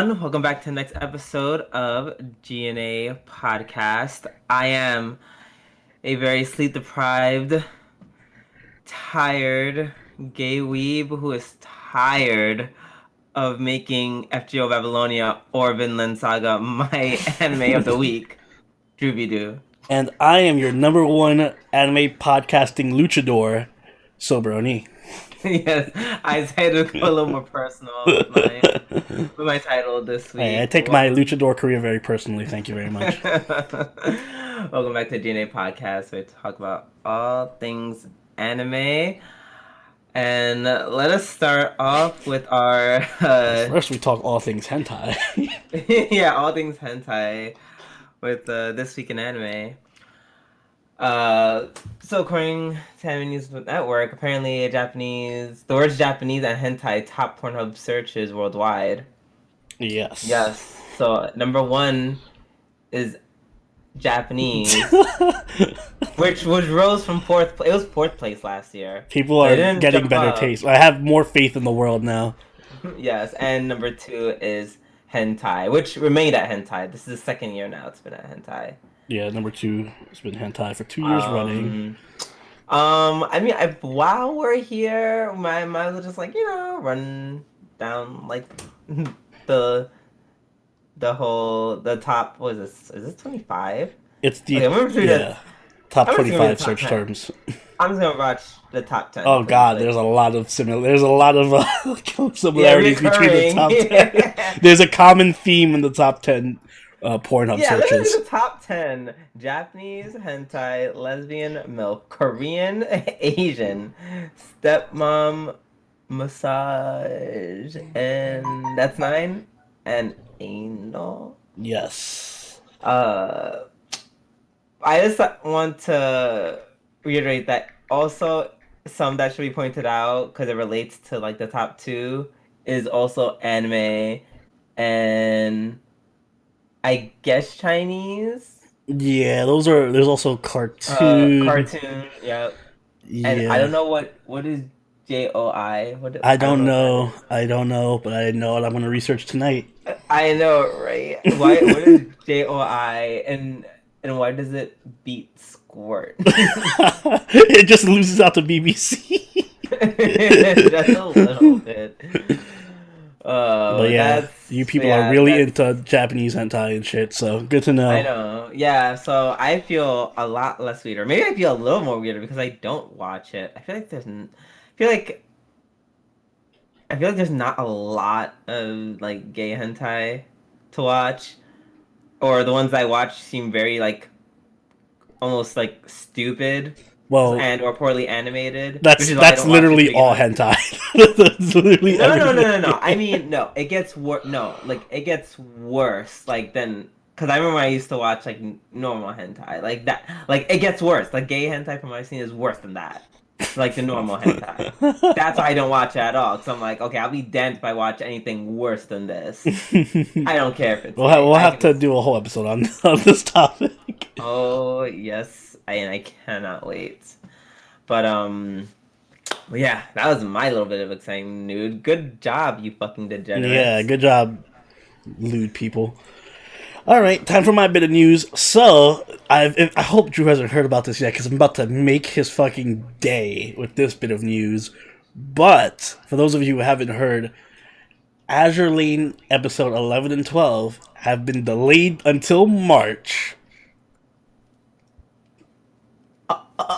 everyone. Welcome back to the next episode of G&A Podcast. I am a very sleep-deprived, tired gay weeb who is tired of making FGO Babylonia or Vinland Saga my anime of the week. Drooby-doo. And I am your number one anime podcasting luchador, Sobroni. Yes, I decided to go a little more personal with my title this week. Hey, I take my luchador career very personally. Thank you very much. Welcome back to G&A Podcast, where we talk about all things anime. And let us start off with our... First, we talk all things hentai. Yeah, all things hentai with This Week in Anime. So according to Anime News Network, apparently the words Japanese and hentai top Pornhub searches worldwide. Yes. Yes. So number one is Japanese, which rose from fourth. It was fourth place last year. People are getting better taste. I have more faith in the world now. Yes, and number two is hentai, which remained at hentai. This is the second year now it's been at hentai. Yeah, number two has been hentai for 2 years running. I mean, while we're here, my mind was just like, run down like the top. What is this? Is this 25? It's the top 25 search terms. I'm just gonna watch the top 10. Oh god, there's a lot of similarities between the top 10. There's a common theme in the top 10 Pornhub searches. The top 10: Japanese, hentai, lesbian, MILF, Korean, Asian, stepmom, massage, and that's 9. And anal. Yes. I just want to reiterate that also some that should be pointed out because it relates to like the top 2 is also anime and I guess Chinese. Yeah, there's also cartoon. Yeah. And I don't know what is JOI. I don't know, but I know what I'm gonna research tonight. I know, right? What is JOI and why does it beat squirt? It just loses out to BBC. Just a little bit. But yeah, you people are really into Japanese hentai and shit, so good to know. I know. Yeah, so I feel a lot less weirder. Maybe I feel a little more weirder because I don't watch it. I feel like there's not a lot of like gay hentai to watch, or the ones I watch seem very like almost like stupid. Well, or poorly animated. That's literally all hentai. That's literally no. I mean, no. It gets worse. No, like it gets worse. Like then, because I remember I used to watch like normal hentai, like that. Like it gets worse. Like gay hentai from what I've seen is worse than that. Like the normal hentai. That's why I don't watch it at all. Because I'm like, okay, I'll be damned if I watch anything worse than this. I don't care if it's. We'll have to do a whole episode on this topic. Oh yes. I cannot wait. But yeah, that was my little bit of exciting news. Good job, you fucking degenerates. Yeah, good job, lewd people. All right, time for my bit of news. So, I hope Drew hasn't heard about this yet, because I'm about to make his fucking day with this bit of news. But, for those of you who haven't heard, Azur Lane episode 11 and 12 have been delayed until March. So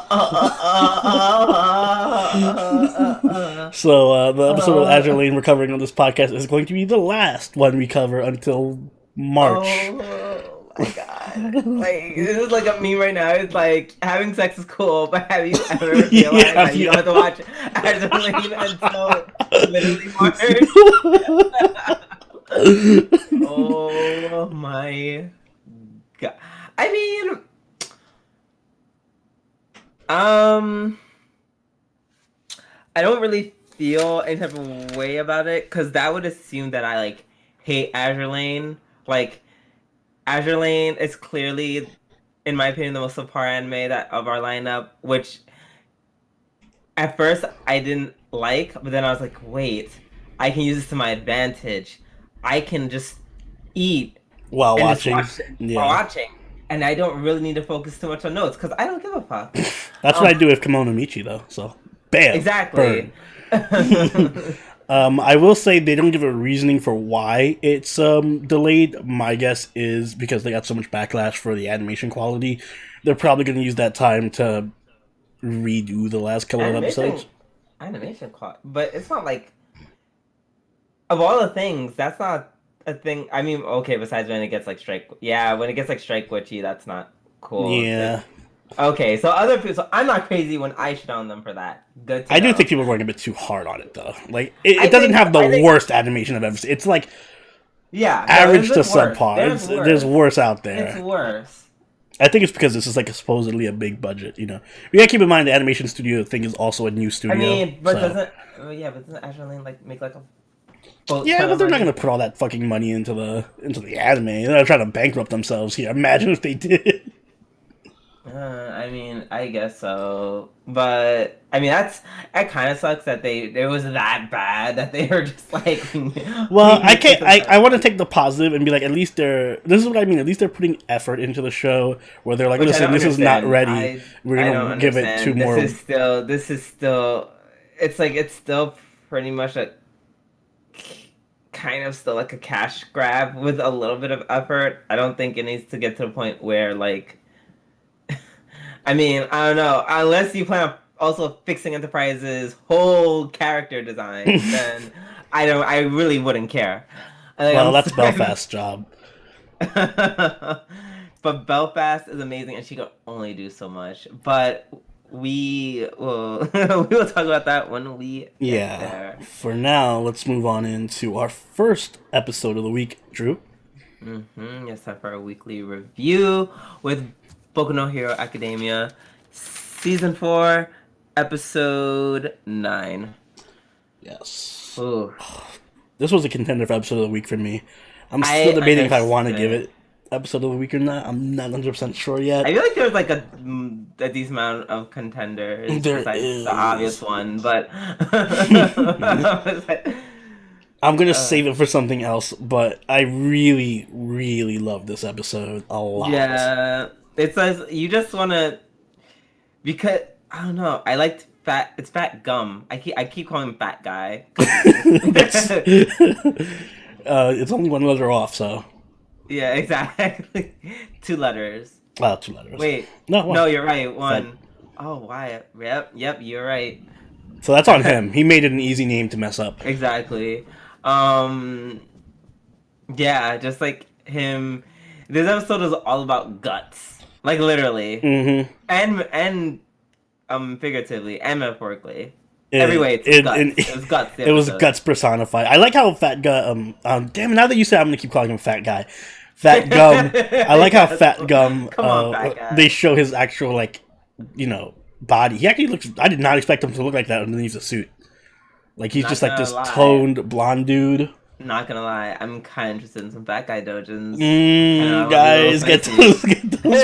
the episode of Azur Lane we're covering on this podcast is going to be the last one we cover until March. Oh my god. Like, this is like a meme right now. It's like, having sex is cool, but have you ever realized that you don't have to watch Azur Lane until literally March? Oh my god. I mean... I don't really feel any type of way about it, because that would assume that I, like, hate Azur Lane. Like, Azur Lane is clearly, in my opinion, the most subpar anime of our lineup, which at first I didn't like, but then I was like, wait, I can use this to my advantage. I can just eat while and just watching. watch it while watching, and I don't really need to focus too much on notes because I don't give a fuck. That's what I do with Kemono Michi though. So, bam, Exactly. I will say they don't give a reasoning for why it's delayed. My guess is because they got so much backlash for the animation quality. They're probably going to use that time to redo the last couple of episodes. Animation quality, but it's not like of all the things. That's not a thing. I mean, okay, besides when it gets like strike. Yeah, when it gets like strike witchy, that's not cool. Yeah. Okay, so other people. So I'm not crazy when I shit on them for that. Good. I do think people are going a bit too hard on it though. Like it doesn't have the worst animation I've ever seen. It's like average to subpar. There's worse out there. It's worse. I think it's because this is like supposedly a big budget. You know, we gotta keep in mind the animation studio thing is also a new studio. I mean, but doesn't Azur Lane like make like a yeah, but they're not gonna put all that fucking money into the anime. They're not trying to bankrupt themselves here. Imagine if they did. I mean, I guess so, but I mean that kind of sucks that it was that bad that they were just like. Well, I can't. I want to take the positive and be like, at least they're. This is what I mean. At least they're putting effort into the show where they're like, listen, this is not ready. We're gonna give it two more. This is still. It's like it's still pretty much a kind of still like a cash grab with a little bit of effort. I don't think it needs to get to the point where like. I mean, I don't know. Unless you plan on also fixing Enterprise's whole character design, then I really wouldn't care. Like, well, that's Belfast's job. But Belfast is amazing, and she can only do so much. But we will talk about that when we get there. For now, let's move on into our first episode of the week, Drew. Yes, time for our weekly review with Boku no Hero Academia, Season 4, Episode 9. Yes. Ooh. This was a contender for Episode of the Week for me. I'm still debating if I want to give it Episode of the Week or not. I'm not 100% sure yet. I feel like there's like a decent amount of contenders besides the obvious one, but... I'm going to save it for something else, but I really, really love this episode a lot. Yeah. It says you just want to, because I don't know. I liked fat. It's Fat Gum. I keep calling him Fat Guy. It's only one letter off, so. Yeah, exactly. 2 letters. 2 letters. Wait. No, you're right. 1. Oh, why? Yep. You're right. So that's on him. He made it an easy name to mess up. Exactly. Yeah, just like him. This episode is all about guts. Like literally, and figuratively and metaphorically. Every way, it's guts. It was guts. It was guts personified. I like how Fat Gum. Damn it! Now that you said, I'm gonna keep calling him Fat Guy. Fat Gum. I like how Fat Gum. Come on, Fat Guy. They show his actual body. He actually looks. I did not expect him to look like that underneath the suit. Like he's just like this toned blonde dude. Not gonna lie, I'm kind of interested in some Fat Guy dojins. Guys, get those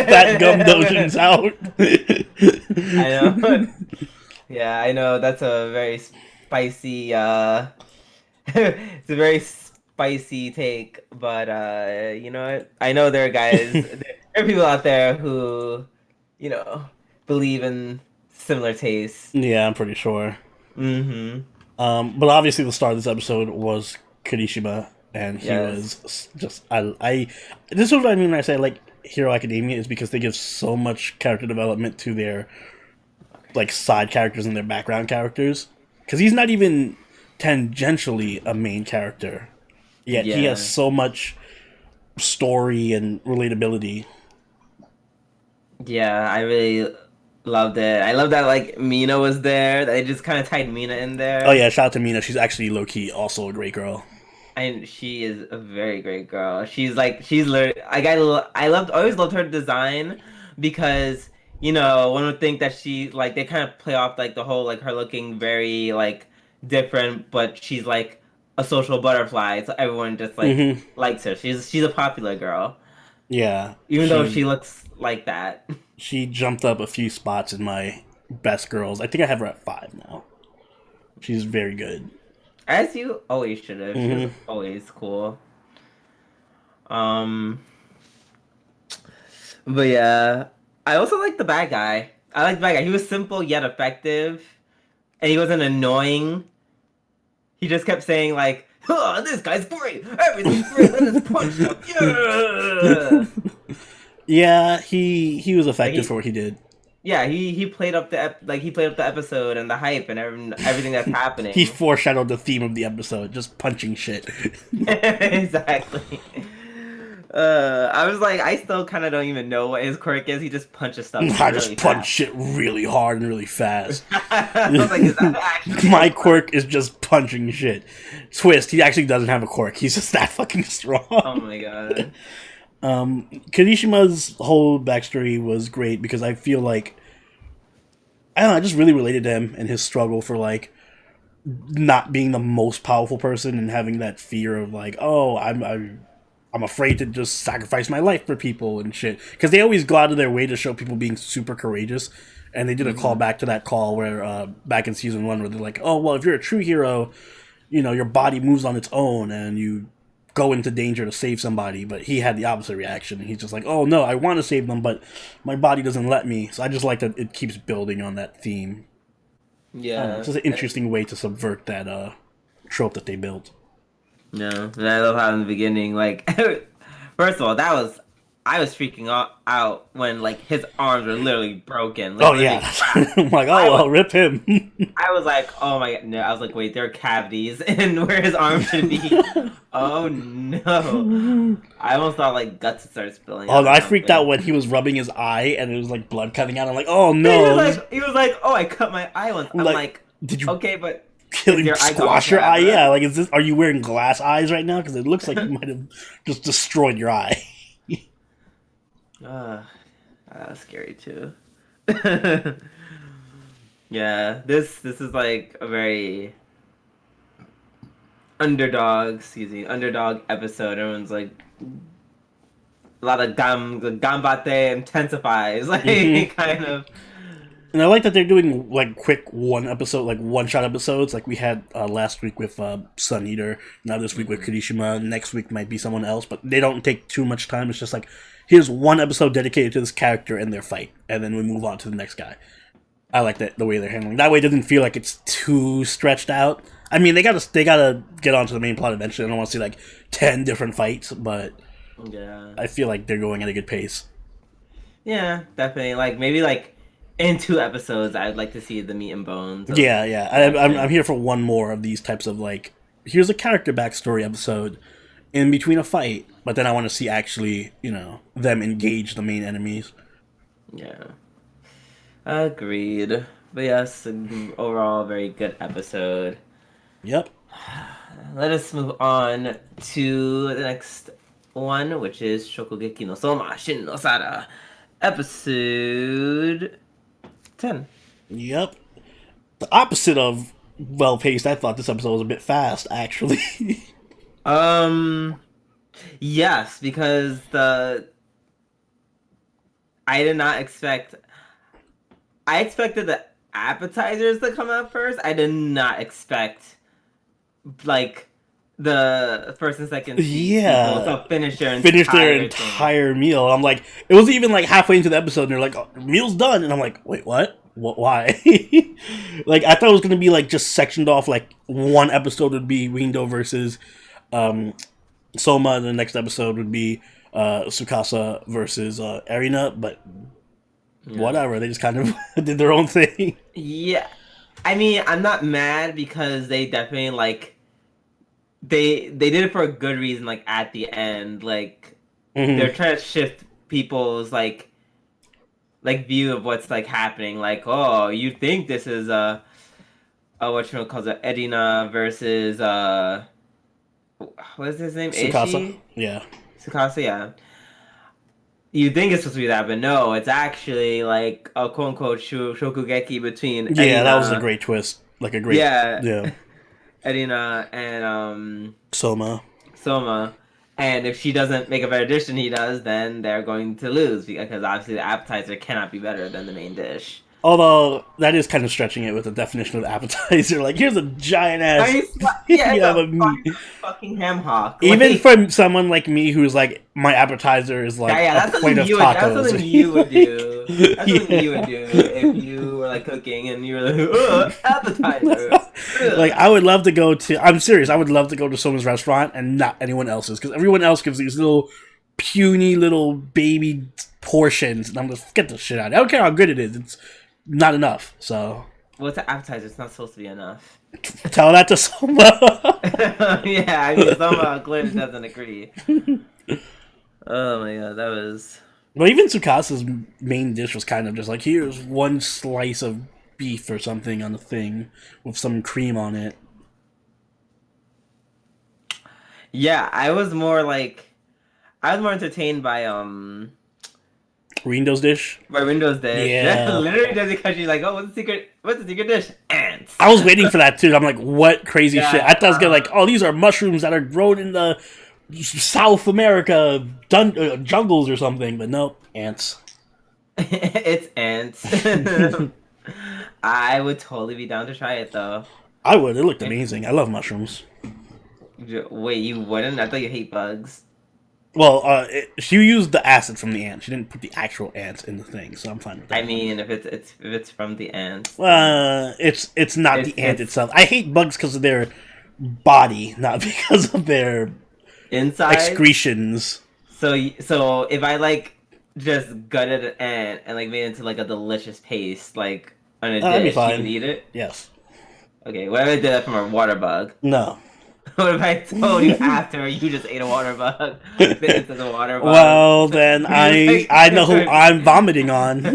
Fat Gum dojins out. I know. Yeah, I know. That's a very spicy. It's a very spicy take, but you know what? I know there are guys. There are people out there who, believe in similar tastes. Yeah, I'm pretty sure. But obviously, the star of this episode was Kirishima, and he was just I this is what I mean when I say I like Hero Academia, is because they give so much character development to their like side characters and their background characters, because he's not even tangentially a main character yet. He has so much story and relatability. I really loved it. I love that like Mina was there. They just kind of tied Mina in there. Oh yeah, shout out to Mina. She's actually low key also a great girl. And she is a very great girl. She's literally like I always loved her design, because one would think that she like they kind of play off like the whole like her looking very like different, but she's like a social butterfly, so everyone just like likes her. She's a popular girl. Yeah. Even though she looks like that. She jumped up a few spots in my best girls. I think I have her at 5 now. She's very good. As you always should have. She was always cool. Um, but yeah, I also like the bad guy. I like the bad guy. He was simple yet effective, and he wasn't annoying. He just kept saying like, "Huh, this guy's great. Everything's great. Let us punch him." Yeah. Yeah, he was Like effective for what he did. yeah, he played up he played up the episode and the hype and everything that's He happening. foreshadowed the theme of the episode, just punching shit. Exactly. I was like, I still kind of don't even know what his quirk is. He just punches stuff I really just punch fast. shit really hard and really fast. I was like, is that actually My his quirk is just punching shit. Twist, he actually doesn't have a quirk. He's just that fucking strong. Oh my god. Kirishima's whole backstory was great because I feel like I don't know, I just really related to him and his struggle for like not being the most powerful person and having that fear of like, oh, I'm afraid to just sacrifice my life for people and shit. Because they always go out of their way to show people being super courageous. And they did a call back to that call where back in season 1 where they're like, oh, well, if you're a true hero, you know, your body moves on its own and you go into danger to save somebody. But he had the opposite reaction. And he's just like, oh, no, I want to save them, but my body doesn't let me. So I just like that it keeps building on that theme. Yeah. It's just an interesting way to subvert that trope that they built. No, and I love how in the beginning, like, first of all, I was freaking out when like his arms were literally broken. Like, Oh yeah, I'm like, oh well, rip him. I was like, oh my god, no. I was like, wait, there are cavities in where his arm should be. Oh no! I almost thought like guts would start spilling. Oh, out or I freaked something. out when he was rubbing his eye and it was like blood coming out. I'm like, oh He no! was like, oh, I cut my eye once. I'm like, did you okay, but kill is your eye squash gone your eye? forever? Yeah, like is this? Are you wearing glass eyes right now? Because it looks like you might have just destroyed your eye. That was scary too. Yeah, this is like a very underdog episode. Everyone's like a lot of gambate intensifies, like kind of. And I like that they're doing like quick one shot episodes. Like we had last week with Sun Eater. Now this week with Kirishima. Next week might be someone else, but they don't take too much time. It's just like here's one episode dedicated to this character and their fight, and then we move on to the next guy. I like that the way they're handling. That way, it doesn't feel like it's too stretched out. I mean, they gotta get onto the main plot eventually. I don't want to see like 10 different fights, but Yeah. I feel like they're going at a good pace. Yeah, definitely. Like maybe like in 2 episodes, I'd like to see the meat and bones. Yeah. I'm here for one more of these types of like, here's a character backstory episode in between a fight, but then I want to see actually, them engage the main enemies. Yeah. Agreed. But yes, overall, very good episode. Yep. Let us move on to the next one, which is Shokugeki no Soma Shin no Sara, episode 10. Yep. The opposite of well paced. I thought this episode was a bit fast, actually. Yes, because I did not expect. I expected the appetizers to come out first. I did not expect like the first and second Yeah. to finish their Their entire thing. entire meal. I'm like, it wasn't even like halfway into the episode, and they're like, oh, meal's done, and I'm like, wait, what? What? Why? Like, I thought it was gonna be like just sectioned off. Like one episode would be Rindo versus Soma, and the next episode would be Tsukasa versus Erina, but whatever. They just kind of did their own thing. Yeah, I mean, I'm not mad because they definitely like they did it for a good reason. Like at the end, like they're trying to shift people's like view of what's like happening. Like, oh, you think this is what you call it, Edina versus what is his name? Tsukasa. Ishi? Yeah. Tsukasa, yeah. You think it's supposed to be that, but no, it's actually like a quote unquote Shokugeki between Edina, Yeah, that was a great twist. Like a great yeah. Edina and Soma. And if she doesn't make a better dish than he does, then they're going to lose because obviously the appetizer cannot be better than the main dish. Although that is kind of stretching it with the definition of appetizer. Like, here's a giant ass. Yeah, it's Yeah, a but fucking ham hock. even Like, from someone like me, who's like, my appetizer is like yeah, a plate of that's tacos. something you would do. That's something you would Yeah. do if you were like cooking and you were like, ugh, appetizer. Like, Ugh. I would love to go to. I'm serious. I would love to go to someone's restaurant and not anyone else's, because everyone else gives these little puny little baby portions, and I'm just get the shit out. I don't care how good it is. It's not enough. So Well, it's an appetizer. It's not supposed to be enough. tell that to someone. Yeah, I mean, somehow clearly doesn't agree. Oh my god, that was. Well, even Tsukasa's main dish was kind of just like, here's one slice of beef or something on the thing with some cream on it. Yeah, I was more entertained by Rindo's dish. by Windows dish. Yeah. Literally does it because she's like, oh, what's the secret dish? Ants. I was waiting for that too. I'm like, what crazy Yeah, shit? I thought it was gonna like, oh, these are mushrooms that are grown in the South America jungles or something, but nope, ants. It's ants. I would totally be down to try it though. I would. It looked amazing. I love mushrooms. Wait, you wouldn't? I thought you hate bugs. Well, she used the acid from the ant. She didn't put the actual ants in the thing, so I'm fine with that. I mean, if it's from the ants. It's not the ant itself. I hate bugs because of their body, not because of their inside excretions. So if I like just gutted an ant and like made it into like a delicious paste, like on a That'd be dish, you fine. can eat it. Yes. Okay, what if I did that from a water bug? No. What if I told you after you just ate a water bug? Bit into the water bug? Well, then I know who I'm vomiting on. Oh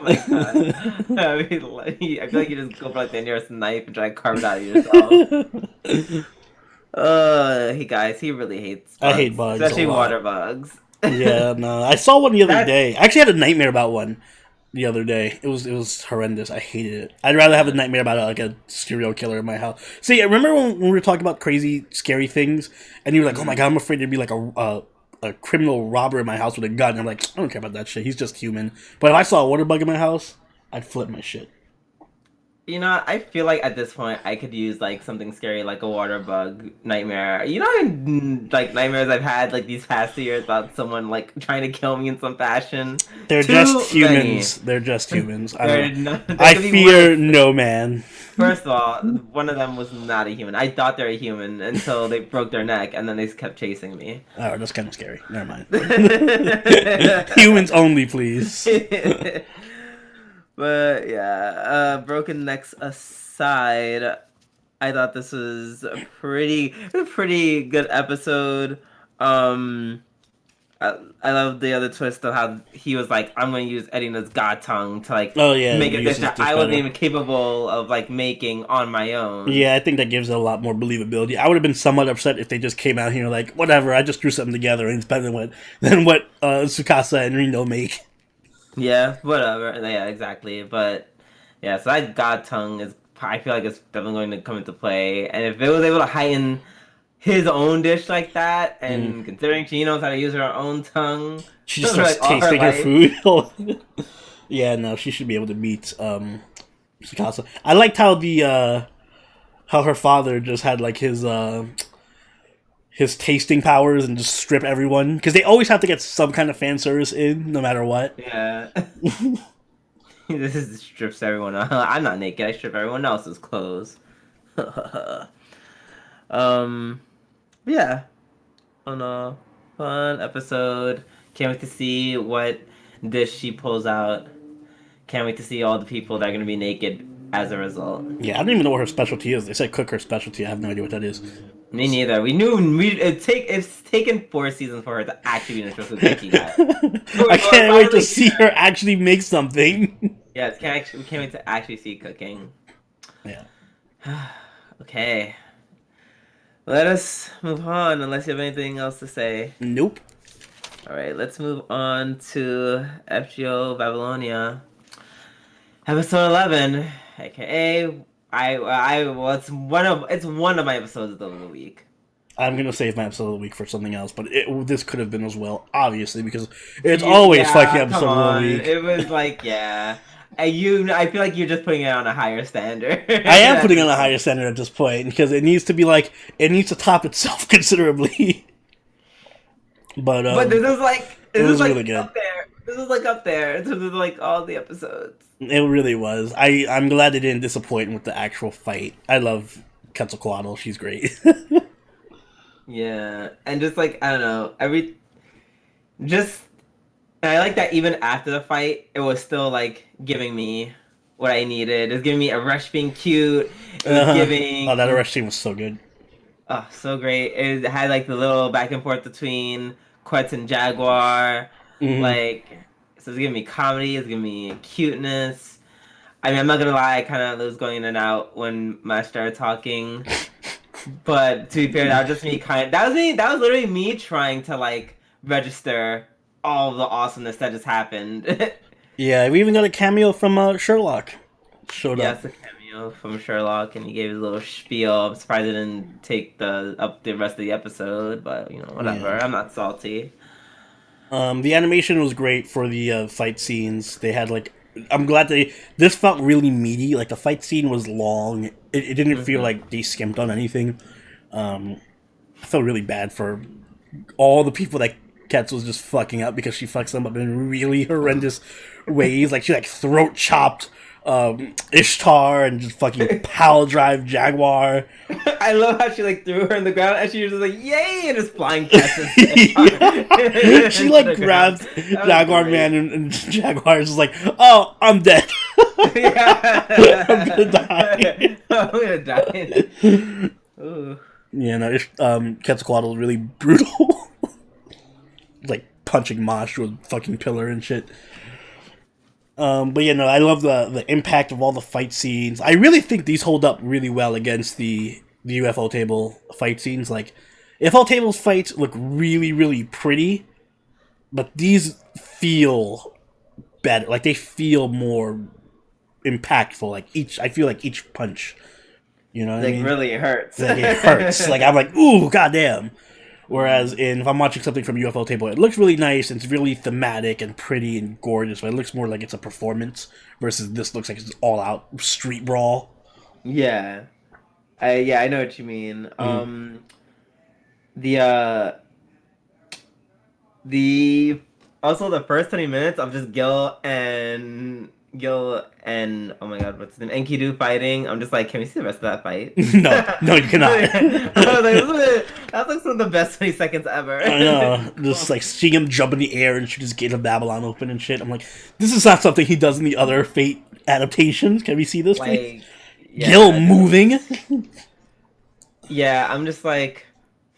my god. I mean, like, I feel like you just go for like the nearest knife and try to carve it out of yourself. Hey guys, he really hates bugs. I hate bugs, especially a lot. water bugs. Yeah, no. I saw one the other day. I actually had a nightmare about one the other day. It was horrendous. I hated it. I'd rather have a nightmare about like a serial killer in my house. See, I remember when we were talking about crazy, scary things, and you were like, "Oh my god, I'm afraid there'd be like a criminal robber in my house with a gun." And I'm like, I don't care about that shit. He's just human. But if I saw a water bug in my house, I'd flip my shit. You know, I feel like at this point I could use like something scary like a water bug nightmare. You know how many, like nightmares I've had like these past 2 years about someone like trying to kill me in some fashion? They're Too just many. humans. They're just humans. There I could be fear worse. no man. First of all, one of them was not a human. I thought they were a human until they broke their neck and then they kept chasing me. Oh, that's kind of scary. Never mind. Humans only, please. But yeah, broken necks aside, I thought this was a pretty good episode. I love the other twist of how he was like, I'm going to use Edina's god tongue to like make a dish that I wasn't even capable of like making on my own. Yeah, I think that gives it a lot more believability. I would have been somewhat upset if they just came out here like, whatever, I just threw something together and it's better than what Tsukasa and Rino make. Yeah, whatever. Yeah, exactly. But yeah, so that god tongue is, I feel like it's definitely going to come into play. And if it was able to heighten his own dish like that, and considering she knows how to use her own tongue, she just starts like, tasting her food. Yeah, no, she should be able to beat Tsukasa. I liked how how her father just had like his tasting powers and just strip everyone, because they always have to get some kind of fan service in no matter what. Yeah. This is strips everyone out. I'm not naked, I strip everyone else's clothes. Yeah. On a fun episode. Can't wait to see what dish she pulls out. Can't wait to see all the people that are gonna be naked as a result. Yeah, I don't even know what her specialty is. They said cook her specialty. I have no idea what that is. Me neither. We knew it's taken 4 seasons for her to actually be in a Shokugeki guy. I can't wait to see her actually make something. Yeah, we can't wait to actually see cooking. Yeah. Okay. Let us move on, unless you have anything else to say. Nope. Alright, let's move on to FGO Babylonia. Episode 11, aka it's one of my episodes of the week. I'm gonna save my episode of the week for something else, but this could have been as well, obviously, because it's always fucking episode of the week. It was like, yeah. I feel like you're just putting it on a higher standard. I am putting it on a higher standard at this point because it needs to be like it needs to top itself considerably. But this is like really good. up there. This is like up there in terms of like all the episodes. It really was. I'm glad they didn't disappoint with the actual fight. I love Quetzalcoatl. She's great. Yeah, and just like I don't know, and I like that even after the fight, it was still like giving me what I needed. It was giving me a rush being cute. It was giving that rush scene was so good. Oh, so great! It had like the little back and forth between Quetz and Jaguar. Like, so it's giving me comedy. It's giving me cuteness. I mean, I'm not gonna lie, I kind of was going in and out when Mash started talking. But to be fair, that was just me that was literally me trying to like register all of the awesomeness that just happened. Yeah, we even got a cameo from Sherlock. Showed up. Yes, a cameo from Sherlock, and he gave his little spiel. I'm surprised it didn't take the rest of the episode, but you know, whatever. Yeah. I'm not salty. The animation was great for the fight scenes. They had like, I'm glad this felt really meaty. Like the fight scene was long. It didn't feel like they skimped on anything. I felt really bad for all the people that Ketz was just fucking up because she fucks them up in really horrendous ways. Like she like throat chopped Ishtar and just fucking pile drive Jaguar. I love how she like threw her in the ground and she was just like yay and just flying past She like grabbed Jaguar Man and Jaguar is just like, oh, I'm dead. Yeah. I'm gonna die. I'm gonna die. Ooh. Yeah, no, Quetzalcoatl is really brutal. Like punching Mosh to a fucking pillar and shit. But yeah, no, I love the impact of all the fight scenes. I really think these hold up really well against the UFO table fight scenes. Like, UFO table's fights look really, really pretty, but these feel better. Like, they feel more impactful. Like, I feel like each punch, you know what I mean? Really hurts. Like, it hurts. Like, I'm like, ooh, goddamn. Whereas if I'm watching something from UFO Table, it looks really nice, and it's really thematic and pretty and gorgeous, but it looks more like it's a performance versus this looks like it's all out street brawl. Yeah. I know what you mean. Also the first 20 minutes of just Gil and oh my god, what's his name? Enkidu fighting. I'm just like, can we see the rest of that fight? No, you cannot. I was like, that's like some of the best 20 seconds ever. I know. Just like seeing him jump in the air and shoot his Gate of Babylon open and shit. I'm like, this is not something he does in the other Fate adaptations. Can we see this? Like, yeah, Gil moving. Yeah, I'm just like,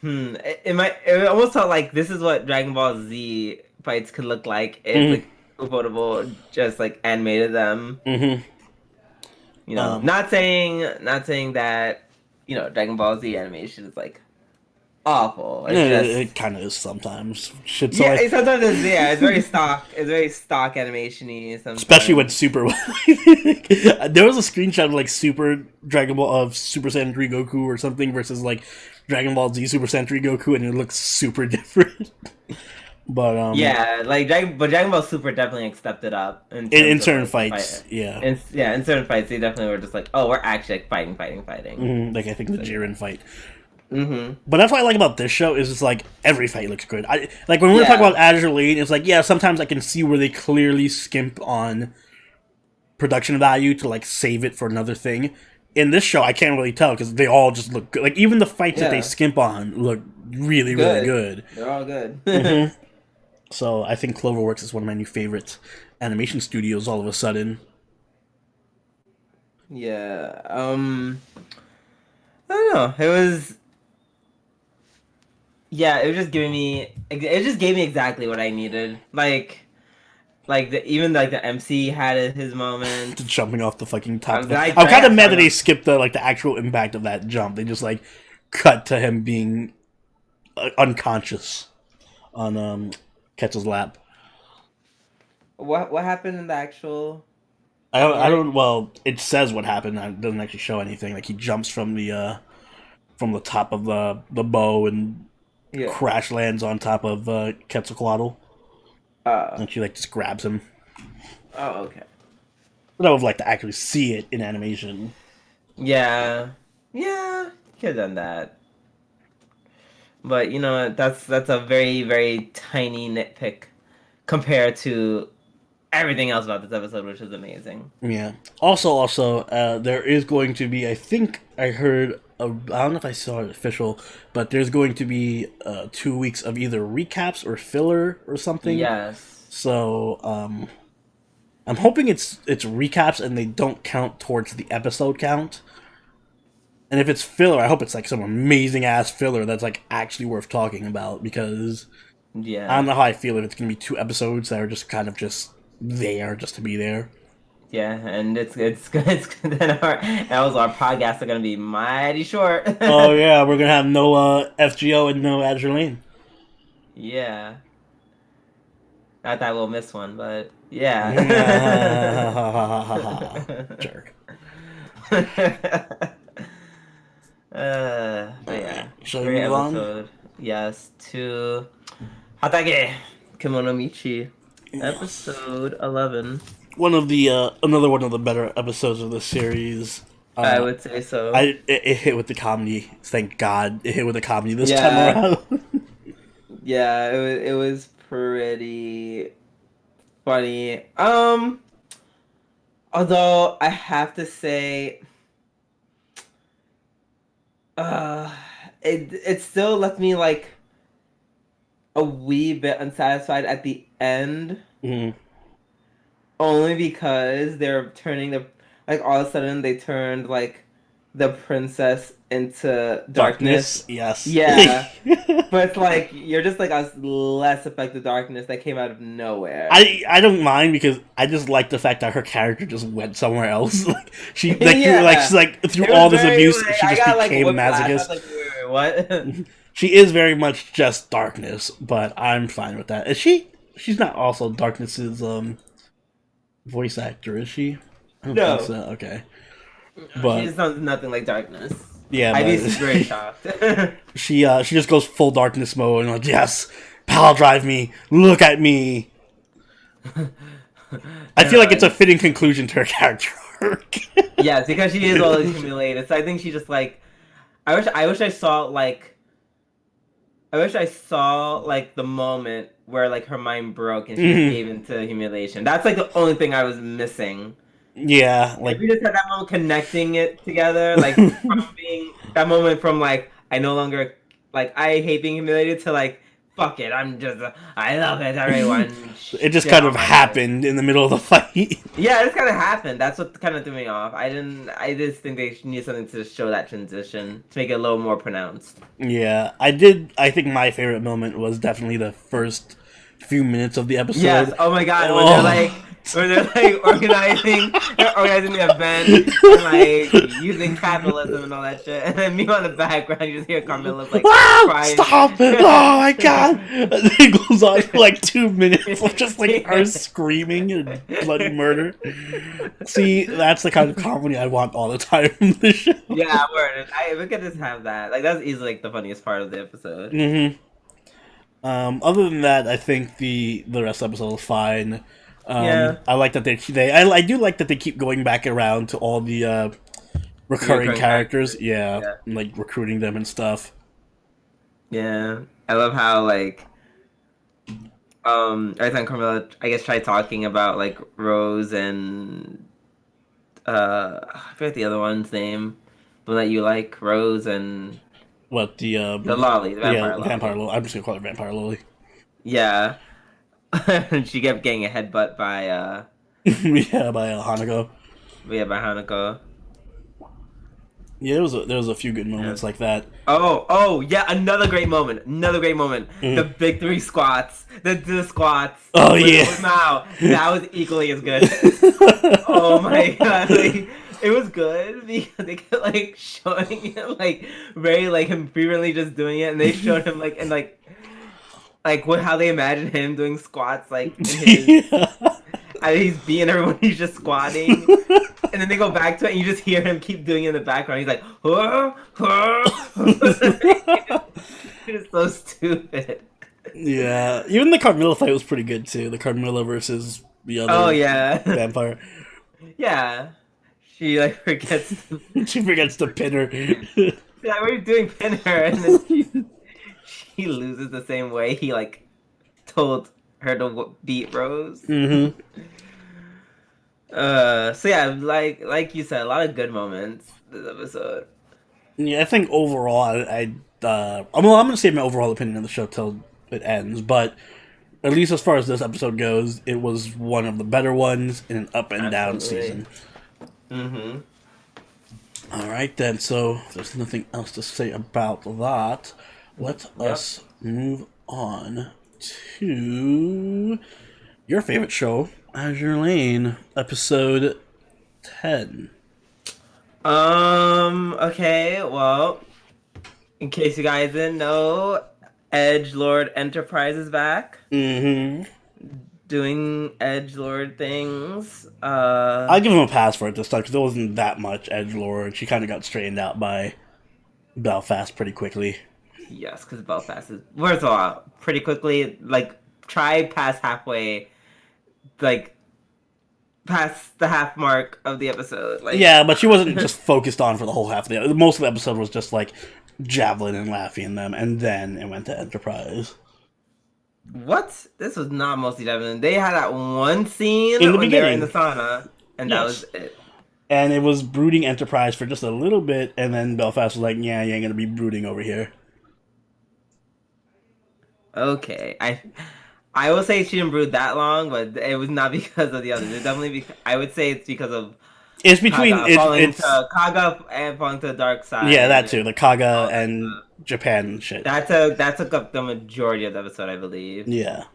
it almost felt like this is what Dragon Ball Z fights could look like if like Ufotable just like animated them. You know, not saying that, you know, Dragon Ball Z animation is like awful. It kind of is sometimes. Sometimes it's very stock. It's very stock animation-y. Especially when Super. There was a screenshot of like Super Dragon Ball of Super Saiyan 3 Goku or something versus like Dragon Ball Z Super Saiyan 3 Goku, and it looks super different. But yeah, like Dragon Ball Super definitely stepped it up in certain fights. Yeah, in certain fights they definitely were just like, oh, we're actually like fighting. Like I think the Jiren fight. But that's what I like about this show is it's like every fight looks good. Like when we were talking about Azur Lane, it's like, yeah, sometimes I can see where they clearly skimp on production value to like save it for another thing. In this show, I can't really tell because they all just look good. Like even the fights that they skimp on look really, really good. They're all good. So I think Cloverworks is one of my new favorite animation studios all of a sudden. Yeah. I don't know. It was just giving me. It just gave me exactly what I needed. Even the MC had his moment. Jumping off the fucking top. I'm kind of mad that they skipped the actual impact of that jump. They just like cut to him being unconscious on Quetzal's lap. What happened in the actual? I don't. Well, it says what happened. It doesn't actually show anything. Like he jumps from the from the top of the bow and Yeah. crash lands on top of Quetzalcoatl. Oh. And she like just grabs him. Oh, okay. But I would like to actually see it in animation. Yeah. Yeah. Could have done that. But you know what? That's a very, very tiny nitpick compared to everything else about this episode, which is amazing. Yeah. Also, there is going to be. I think I heard. I don't know if I saw it official, but there's going to be 2 weeks of either recaps or filler or something. Yes. So I'm hoping it's recaps and they don't count towards the episode count. And if it's filler, I hope it's like some amazing ass filler that's like actually worth talking about, because Yeah. I don't know how I feel if it's gonna be 2 episodes that are just kind of just there just to be there. Yeah, and it's then our podcasts are gonna be mighty short. Oh yeah, we're gonna have no FGO and no Azur Lane. Yeah. Not that we'll miss one, but yeah. Jerk. But yeah. Shall we Great move on? episode. Yes, to Haatage, Kemono Michi, episode 11. One of the another one of the better episodes of the series. I would say so. It hit with the comedy. Thank God it hit with the comedy this Yeah. time around. Yeah, it was pretty funny. Although I have to say, it still left me like a wee bit unsatisfied at the end. Mhm. Only because they're turning like all of a sudden they turned like the princess into darkness. Yes. Yeah. But it's like you're just like a less effective darkness that came out of nowhere. I don't mind, because I just like the fact that her character just went somewhere else. Like she like Yeah. like she's like through It was all this very, abuse, like, she I just got, like, became a whiplash. I was masochist. like, wait, what? She is very much just darkness, but I'm fine with that. Is she's not also Darkness's voice actor, is she? I don't No. think so. Okay. But She sounds nothing like darkness. yeah, I'd be but very shocked. she just goes full darkness mode and like, yes, pal drive me, look at me. I feel like it's a fitting conclusion to her character arc. Yeah, it's because she is all humiliated. So I think she just like I wish I saw like the moment where like her mind broke and she just gave into humiliation. That's like the only thing I was missing. Yeah, like If we just had that moment connecting it together, like from being that moment from like I no longer like I hate being humiliated to like fuck it, I love it, everyone. it just Shit kind on of my happened in the middle of the fight. Yeah, it just kind of happened. That's what kind of threw me off. I just think they need something to show that transition to make it a little more pronounced. Yeah, I did. I think my favorite moment was definitely the first few minutes of the episode. Yes. Oh my god. When they're like organizing the event and like using capitalism and all that shit, and then meanwhile in the background you just hear Carmilla's like crying. Stop! Oh my god! It goes on for like 2 minutes of just like her screaming and bloody murder. See, that's the kind of comedy I want all the time from the show. Yeah, word. We could just have that. Like that's easily like the funniest part of the episode. Mm-hmm. Other than that, I think the rest of the episode is fine. Yeah. I like that I do like that they keep going back around to all the recurring characters. Yeah, and, like recruiting them and stuff. Yeah, I love how like every time Carmilla I guess tried talking about like Rose and I forget the other one's name, the one that you like, Rose and What the Lolly, the vampire Lolly. Vampire Lily. I'm just gonna call her Vampire Lily. Yeah. She kept getting a headbutt by yeah, by Hanako. by Hanako. Yeah, there was a few good moments like that. Oh yeah, another great moment. The big 3 squats. The squats. Oh with yeah. Mao. That was equally as good. Oh my god. Like, it was good because they kept like showing him like very like him frequently just doing it, and they showed him like and like how they imagine him doing squats like in his, Yeah. and he's beating everyone, he's just squatting. And then they go back to it, and you just hear him keep doing it in the background. He's like, huh? Huh? It's so stupid. Yeah, even the Carmilla fight was pretty good too. The Carmilla versus the other vampire. Yeah. She like forgets she forgets to pin her. Yeah, what are you doing, pin her? And then she loses the same way he like told her to beat Rose. Mm-hmm. So yeah, like you said, a lot of good moments this episode. Yeah, I think overall, I'm gonna save my overall opinion of the show till it ends, but at least as far as this episode goes, it was one of the better ones in an up and down season. Mm-hmm. All right then. So if there's nothing else to say about that, let us move on to your favorite show, Azur Lane, episode 10. Okay, well, in case you guys didn't know, Edgelord Enterprise is back. Mm-hmm. Doing Edgelord things. I'll give him a pass for it this time, because there wasn't that much Edgelord. She kind of got straightened out by Belfast pretty quickly. Yes, because Belfast is... First of all, pretty quickly, like, try past halfway, like... past the half mark of the episode. Like, yeah, but she wasn't just focused on for the whole half of the... Most of the episode was just, like, Javelin and Laffy and them, and then it went to Enterprise. What? This was not mostly Javelin. They had that one scene in the when beginning. they were in the sauna, and that was it. And it was brooding Enterprise for just a little bit, and then Belfast was like, yeah, you ain't gonna be brooding over here. Okay. I will say she didn't brood that long, but it was not because of the others. It's definitely I would say it's because of it's between Kaga and falling to the dark side. Yeah, that too. The Kaga and Japan shit. That took up the majority of the episode, I believe. Yeah.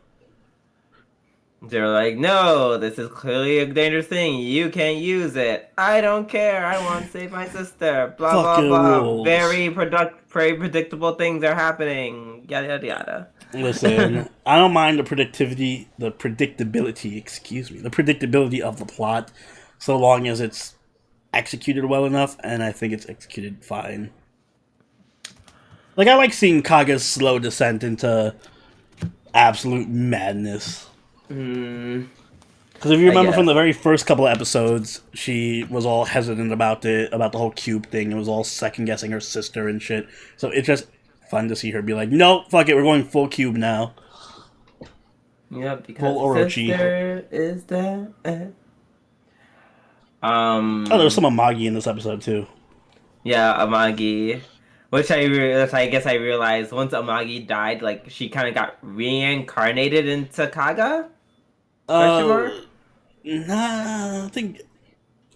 They were like, no, this is clearly a dangerous thing. You can't use it. I don't care. I want to save my sister. Blah, fucking blah, blah. rules. Very predictable things are happening. Yada, yada, yada. Listen, I don't mind the predictability of the plot, so long as it's executed well enough, and I think it's executed fine. Like, I like seeing Kaga's slow descent into absolute madness. Because if you remember from the very first couple of episodes, she was all hesitant about the whole cube thing, and was all second-guessing her sister and shit. So it's just fun to see her be like, no, fuck it, we're going full cube now. Yep, because full Orochi. Sister is dead. Oh, there was some Amagi in this episode, too. Yeah, Amagi. Which I guess I realized once Amagi died, like, she kind of got reincarnated into Kaga? Nah, I think...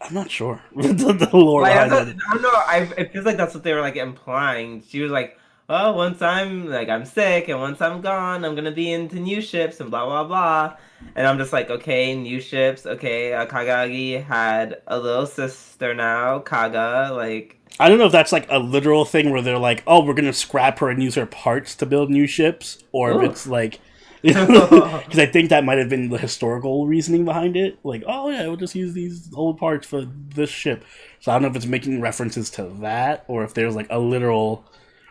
I'm not sure. the lore behind it. I don't know, it feels like that's what they were, like, implying. She was like, oh, once I'm sick, and once I'm gone, I'm gonna be into new ships, and blah, blah, blah. And I'm just like, okay, new ships, okay, Kagagi had a little sister now, Kaga, like... I don't know if that's like a literal thing where they're like, oh, we're gonna scrap her and use her parts to build new ships, or if it's like... Because I think that might have been the historical reasoning behind it. Like, oh yeah, we'll just use these old parts for this ship. So I don't know if it's making references to that, or if there's like a literal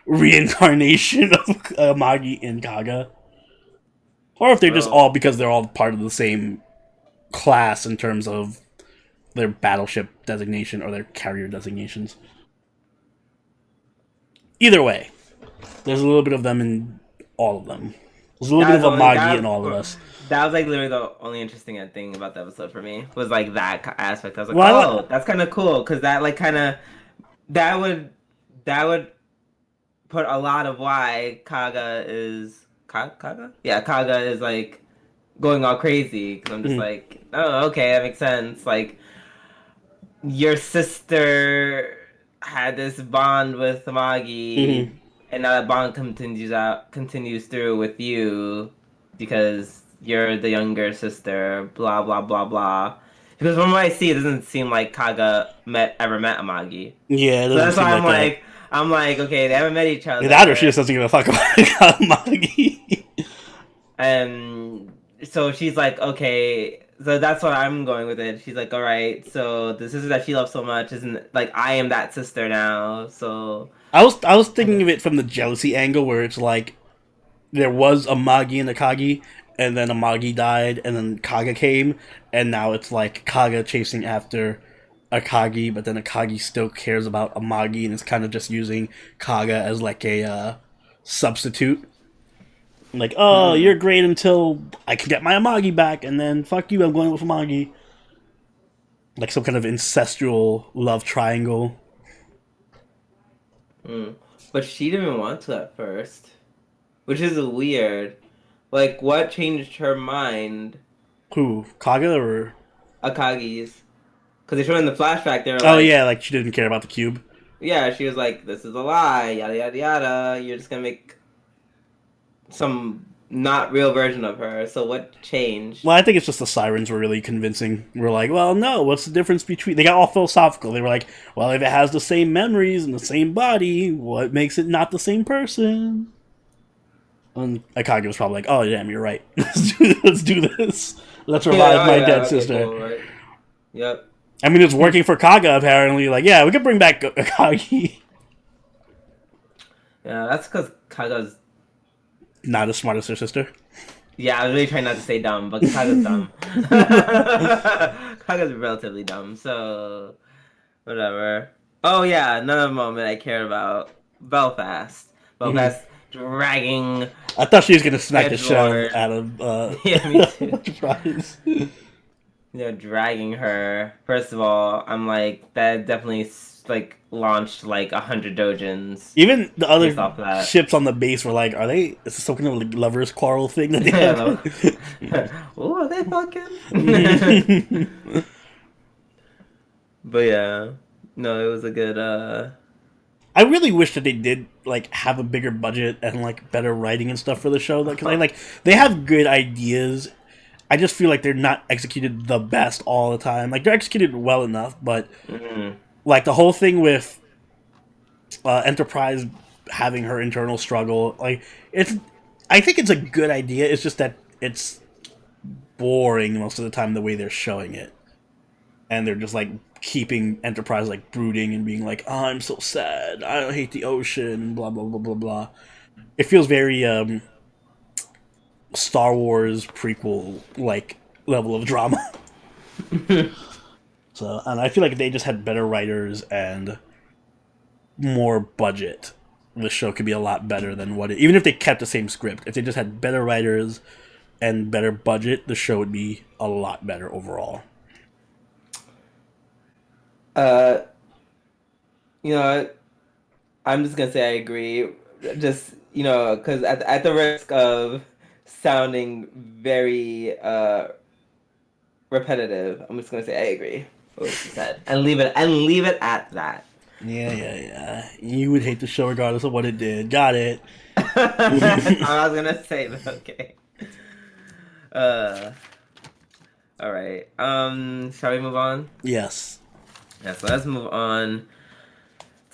reincarnation of Amagi and Kaga. Or if they're just all because they're all part of the same class in terms of their battleship designation or their carrier designations. Either way, there's a little bit of them in all of them. There's a little bit of Amagi in all of us. That was like literally the only interesting thing about the episode for me, was like that aspect. I was like, that's kind of cool, because that like kind of that would put a lot of why Kaga is Kaga? Yeah, Kaga is like going all crazy, because I'm just like, oh, okay, that makes sense. Like, your sister had this bond with Amagi, and now that bond continues through with you, because you're the younger sister, blah, blah, blah, blah. Because from what I see, it doesn't seem like Kaga ever met Amagi. Yeah, it doesn't so that's why I'm like, okay, they haven't met each other. That or she just doesn't give a fuck about Amagi. And so she's like, okay, So that's what I'm going with it. She's like, all right, so the sister that she loves so much isn't like I am that sister now. So I was thinking of it from the jealousy angle, where it's like there was a Magi and a Kagi, and then a Magi died, and then Kaga came, and now it's like Kaga chasing after Akagi, but then Akagi still cares about Amagi and is kind of just using Kaga as like a substitute. Like, oh, you're great until I can get my Amagi back, and then fuck you, I'm going with Amagi. Like some kind of incestual love triangle. but she didn't want to at first, which is weird. Like, what changed her mind? Who? Kaga or? Akagi's. Because they showed in the flashback, they were Oh like, yeah, like she didn't care about the cube. yeah, she was like, this is a lie, yada yada yada. You're just gonna make some not real version of her. So what changed? Well, I think it's just the sirens were really convincing. We're like, well, no, what's the difference between... They got all philosophical. They were like, well, if it has the same memories and the same body, what makes it not the same person? And Akagi was probably like, oh, damn, you're right. Let's do this. Let's revive my dead sister. Cool, right. Yep. I mean, it's working for Kaga, apparently. Like, yeah, we could bring back Akagi. Yeah, that's because Kaga's... Not as smart as her sister. Yeah, I was really trying not to say dumb, but Kaga's dumb. Kaga's relatively dumb, so... Whatever. Oh yeah, another moment I cared about. Belfast. Belfast dragging... I thought she was going to smack the Edward. shit out of... Yeah, me too. Surprise. Dragging her. First of all, I'm like, that definitely, like, launched, like, 100 dojins. Even the other Based off that. ships on the base were like, are they... Is this some kind of like, lovers quarrel thing that they have? Oh, are they fucking? But yeah. No, it was a good, I really wish that they did like have a bigger budget and like better writing and stuff for the show. Like, 'cause, like they have good ideas. I just feel like they're not executed the best all the time. Like they're executed well enough, but like the whole thing with Enterprise having her internal struggle, like it's. I think it's a good idea. It's just that it's boring most of the time the way they're showing it, and they're just like keeping Enterprise like brooding and being like, oh, I'm so sad, I hate the ocean, blah blah blah blah blah. It feels very Star Wars prequel like level of drama. So, and I feel like if they just had better writers and more budget, the show could be a lot better than what it... Even if they kept the same script, if they just had better writers and better budget, the show would be a lot better overall. You know, I'm just gonna say I agree. Just, you know, because at the risk of sounding very repetitive, I'm just gonna say I agree with what you said and leave it at that. Yeah. You would hate the show regardless of what it did. Got it. I was gonna say, but okay. All right. Shall we move on? Yes. Yeah, so let's move on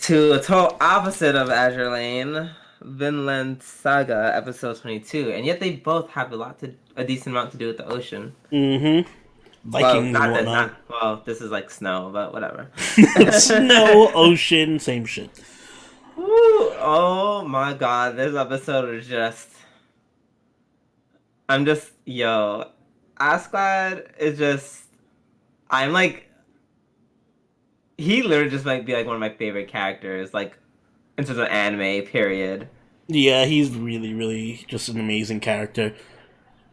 to a total opposite of Azur Lane, Vinland Saga, episode 22, and yet they both have a decent amount to do with the ocean. Mm-hmm. Vikings and whatnot. Well, this is like snow, but whatever. Snow, ocean, same shit. Woo, oh my god, this episode is just... Asclad is just... I'm like... He literally just might be like one of my favorite characters, like, in terms of anime, period. Yeah, he's really, really just an amazing character.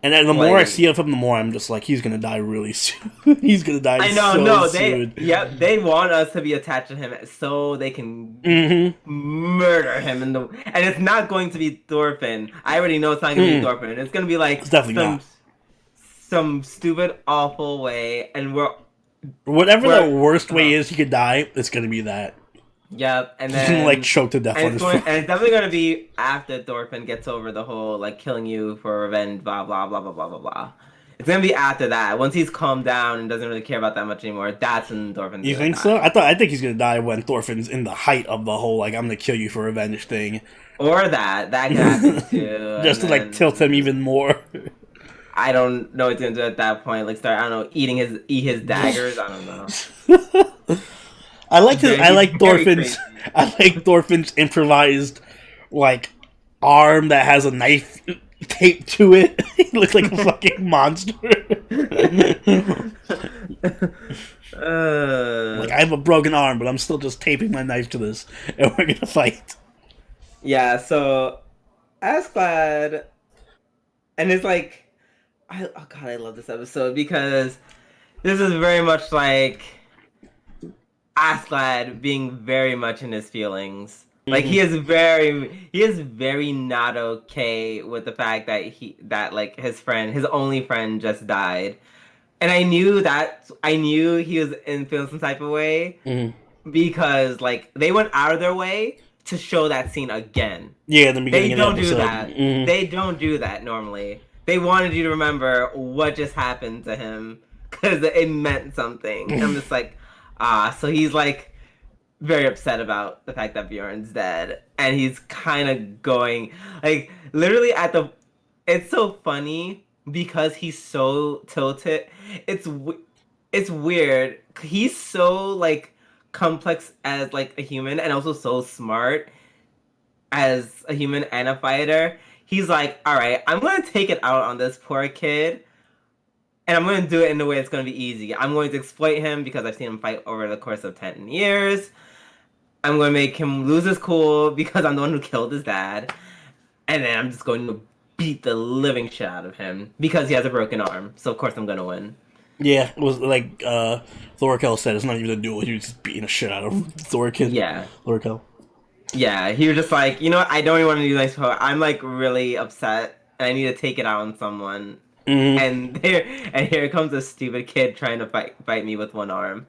And then the more I see of him, the more I'm just like, he's gonna die really soon. He's gonna die soon. They want us to be attached to him so they can murder him and it's not going to be Thorfinn. I already know it's not gonna be Thorfinn. It's gonna be like some stupid, awful way, and whatever the worst way is he could die, it's gonna be that. Yep, and then he can like choke to death on his foot. And it's definitely gonna be after Thorfinn gets over the whole like killing you for revenge, blah blah blah blah blah blah blah. It's gonna be after that. Once he's calmed down and doesn't really care about that much anymore, that's when Thorfinn's You think die. so? I think he's gonna die when Thorfinn's in the height of the whole like I'm gonna kill you for revenge thing. Or that could happen too. Just to like tilt him even more. I don't know what he's gonna do at that point. Like start, I don't know, eat his daggers. I don't know. I He's like very Thorfinn's crazy. I like Thorfinn's improvised like arm that has a knife taped to it. He looks like a fucking monster. Like, I have a broken arm, but I'm still just taping my knife to this, and we're gonna fight. Yeah, so Askeladd, and it's like, oh god, I love this episode because this is very much like Askeladd being very much in his feelings. Like Mm-hmm. he is very not okay with the fact that like his only friend just died. And I knew he was in feeling some type of way Mm-hmm. because like they went out of their way to show that scene again. Yeah, in the beginning They of the don't do episode. that. Mm-hmm. They don't do that normally. They wanted you to remember what just happened to him because it meant something. I'm just like, so he's like very upset about the fact that Bjorn's dead, and he's kind of going like literally at the. It's so funny because he's so tilted. It's it's weird. He's so like complex as like a human, and also so smart as a human and a fighter. He's like, all right, I'm gonna take it out on this poor kid, and I'm gonna do it in a way that's gonna be easy. I'm going to exploit him because I've seen him fight over the course of 10 years. I'm gonna make him lose his cool because I'm the one who killed his dad, and then I'm just going to beat the living shit out of him because he has a broken arm. So of course I'm gonna win. Yeah, it was like Thorkel said. It's not even a duel. He was just beating the shit out of Thorkin. Yeah. Thorkel. Yeah, he was just like, you know what? I don't even want to do this. I'm like really upset, and I need to take it out on someone. Mm-hmm. And here comes a stupid kid trying to fight me with one arm.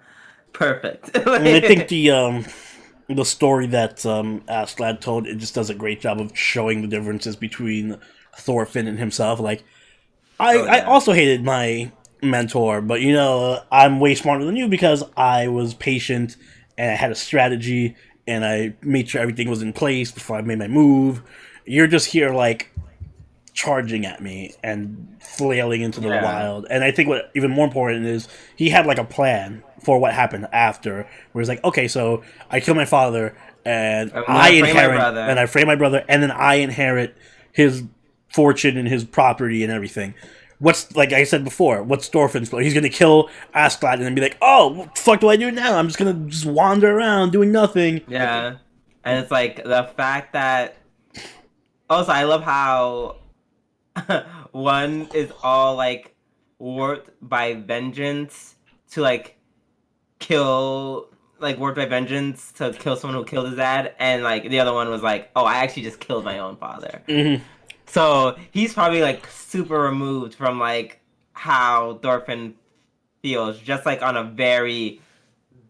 Perfect. And I think the story that Askeladd told, it just does a great job of showing the differences between Thorfinn and himself. Like, I also hated my mentor, but you know, I'm way smarter than you because I was patient and I had a strategy and I made sure everything was in place before I made my move. You're just here like charging at me and flailing into the wild. And I think what even more important is he had like a plan for what happened after, where he's like, okay, so I kill my father and I inherit, and I frame my brother, and then I inherit his fortune and his property and everything. What's, like I said before, what's Thorfinn's plan? He's gonna kill Askeladd and then be like, oh, what the fuck do I do now? I'm just gonna just wander around doing nothing. Yeah. And it's like the fact that also I love how one is all like warped by vengeance to like warped by vengeance to kill someone who killed his dad, and like the other one was like, oh, I actually just killed my own father. Mm-hmm. So he's probably like super removed from like how Thorfinn feels, just like on a very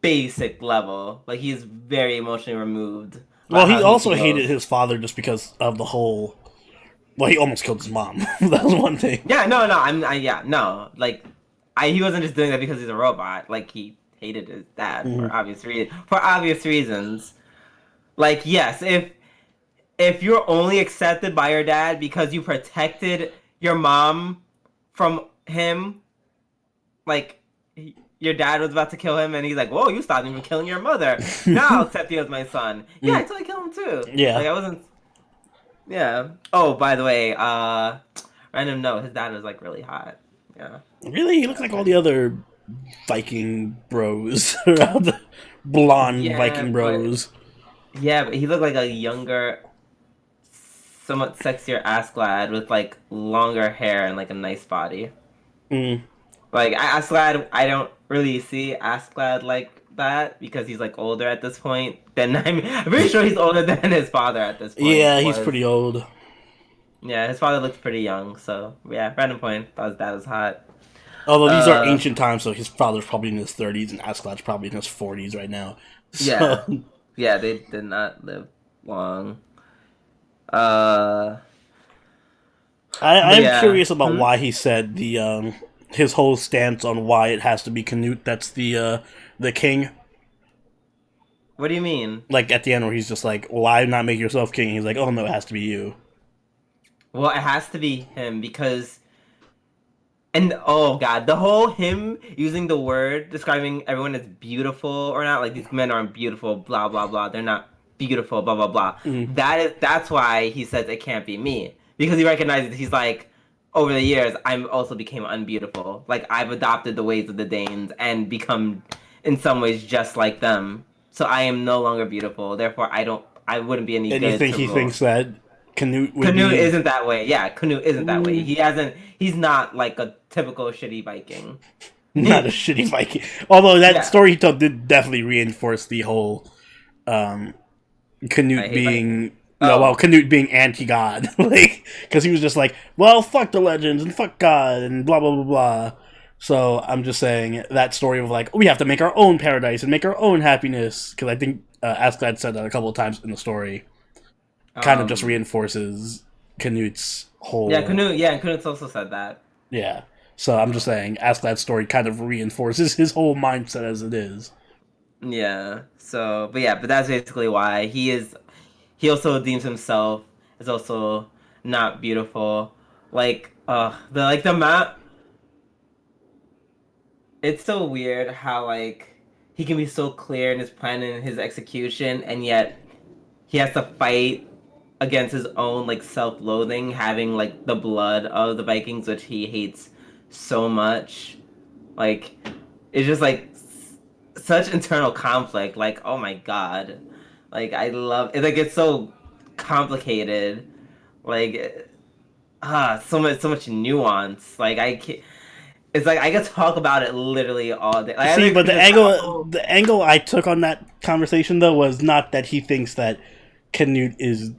basic level. Like he's very emotionally removed. Well, he also hated his father just because of the whole. Well, he almost killed his mom. That was one thing. Yeah, no. Like, he wasn't just doing that because he's a robot. Like he hated his dad for obvious reasons. Like, yes, if you're only accepted by your dad because you protected your mom from him, like your dad was about to kill him, and he's like, "Whoa, you stopped me from killing your mother. Now I'll accept you as my son." Yeah, I totally killed him too. Yeah, like I wasn't. Yeah. Oh, by the way, random note: his dad was like really hot. Yeah. Really, he looked like all the other Viking bros around, the blonde Viking bros. But he looked like a younger, somewhat sexier Askeladd with like longer hair and like a nice body. Mm. Like Askeladd, I don't really see Askeladd like that because he's like older at this point. Then I'm pretty sure he's older than his father at this point. Yeah, he's pretty old. Yeah, his father looks pretty young. So yeah, random point. Thought his dad was hot. Although these are ancient times, so his father's probably in his 30s and Askeladd's probably in his 40s right now. So. Yeah, they did not live long. I'm curious about why he said the his whole stance on why it has to be Canute that's the king. What do you mean? Like at the end where he's just like, why not make yourself king? He's like, oh no, it has to be you. Well, it has to be him because And oh god, the whole him using the word describing everyone as beautiful or not, like these men aren't beautiful, blah blah blah. They're not beautiful, blah blah blah. Mm. That's why he says it can't be me because he recognizes he's like over the years I'm also became unbeautiful. Like I've adopted the ways of the Danes and become in some ways just like them. So I am no longer beautiful. Therefore, I wouldn't be any And you good think to he rule. thinks that Canute would Canute be? isn't that way. Yeah, Canute isn't that way. Mm, He hasn't. He's not like a typical shitty Viking. not a shitty Viking. Although that Yeah, story he told did definitely reinforce the whole um, I Canute hate Vikings. being no, well, Oh, Canute being anti-god, like because he was just like, well, fuck the legends and fuck God and blah blah blah blah. So I'm just saying that story of like we have to make our own paradise and make our own happiness because I think Askeladd said that a couple of times in the story, kind of just um, reinforces Canute's yeah, whole Canute. Yeah, Canute's also said that. yeah. So I'm just saying Askeladd's story kind of reinforces his whole mindset as it is. Yeah. So, but yeah, but that's basically why he is. He also deems himself as also not beautiful. Like, the map. It's so weird how like he can be so clear in his plan and his execution, and yet he has to fight against his own like self-loathing, having like the blood of the Vikings, which he hates so much. Like it's just like such internal conflict. Like oh my god, like I love it. Like it's so complicated. Like so much nuance. Like I can't. It's like I could talk about it literally all day. Like I See, think but could the just have a angle whole the angle I took on that conversation though was not that he thinks that Canute is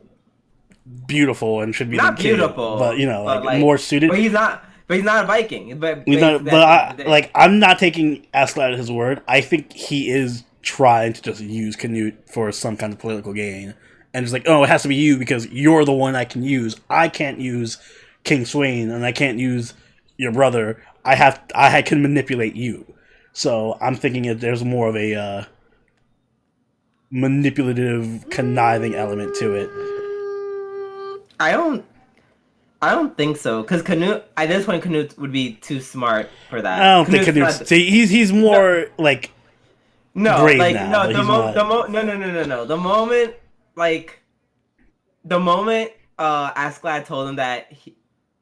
beautiful and should be the not king, but beautiful, you know, but like more like, suited. but he's not. But he's not a Viking. But You know, basically, but at the end of the day, like I'm not taking Askeladd at his word. I think he is trying to just use Canute for some kind of political gain, and it's like, oh, it has to be you because you're the one I can use. I can't use King Swain, and I can't use your brother. I can manipulate you. So I'm thinking that there's more of a manipulative, conniving element to it. I don't. I don't think so. Because Canute, at this point, Canute would be too smart for I that. don't think Canute's Canute's. not. See, he's No, more like no, brave like now, no. but he's not. No, no, no, no, no. The moment, like the moment, Askeladd told him that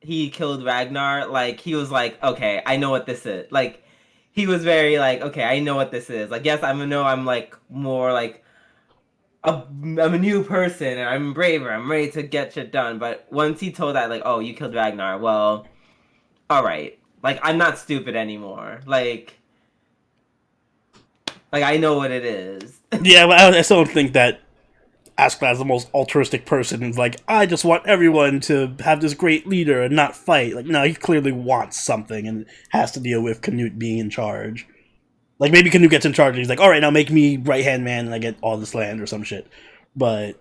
he killed Ragnar, like he was like, okay, I know what this is. Like he was very like, okay, I know what this is. Like yes, I know I'm like more like I'm a new person and I'm braver. I'm ready to get shit done. But once he told that, like, oh, you killed Ragnar, well, all right. Like, I'm not stupid anymore. Like I know what it is. Yeah, but I still don't think that Askeladd is the most altruistic person and like, I just want everyone to have this great leader and not fight. Like, no, he clearly wants something and has to deal with Canute being in charge. Like, maybe Canute gets in charge and he's like, alright, now make me right hand man and I get all this land or some shit. But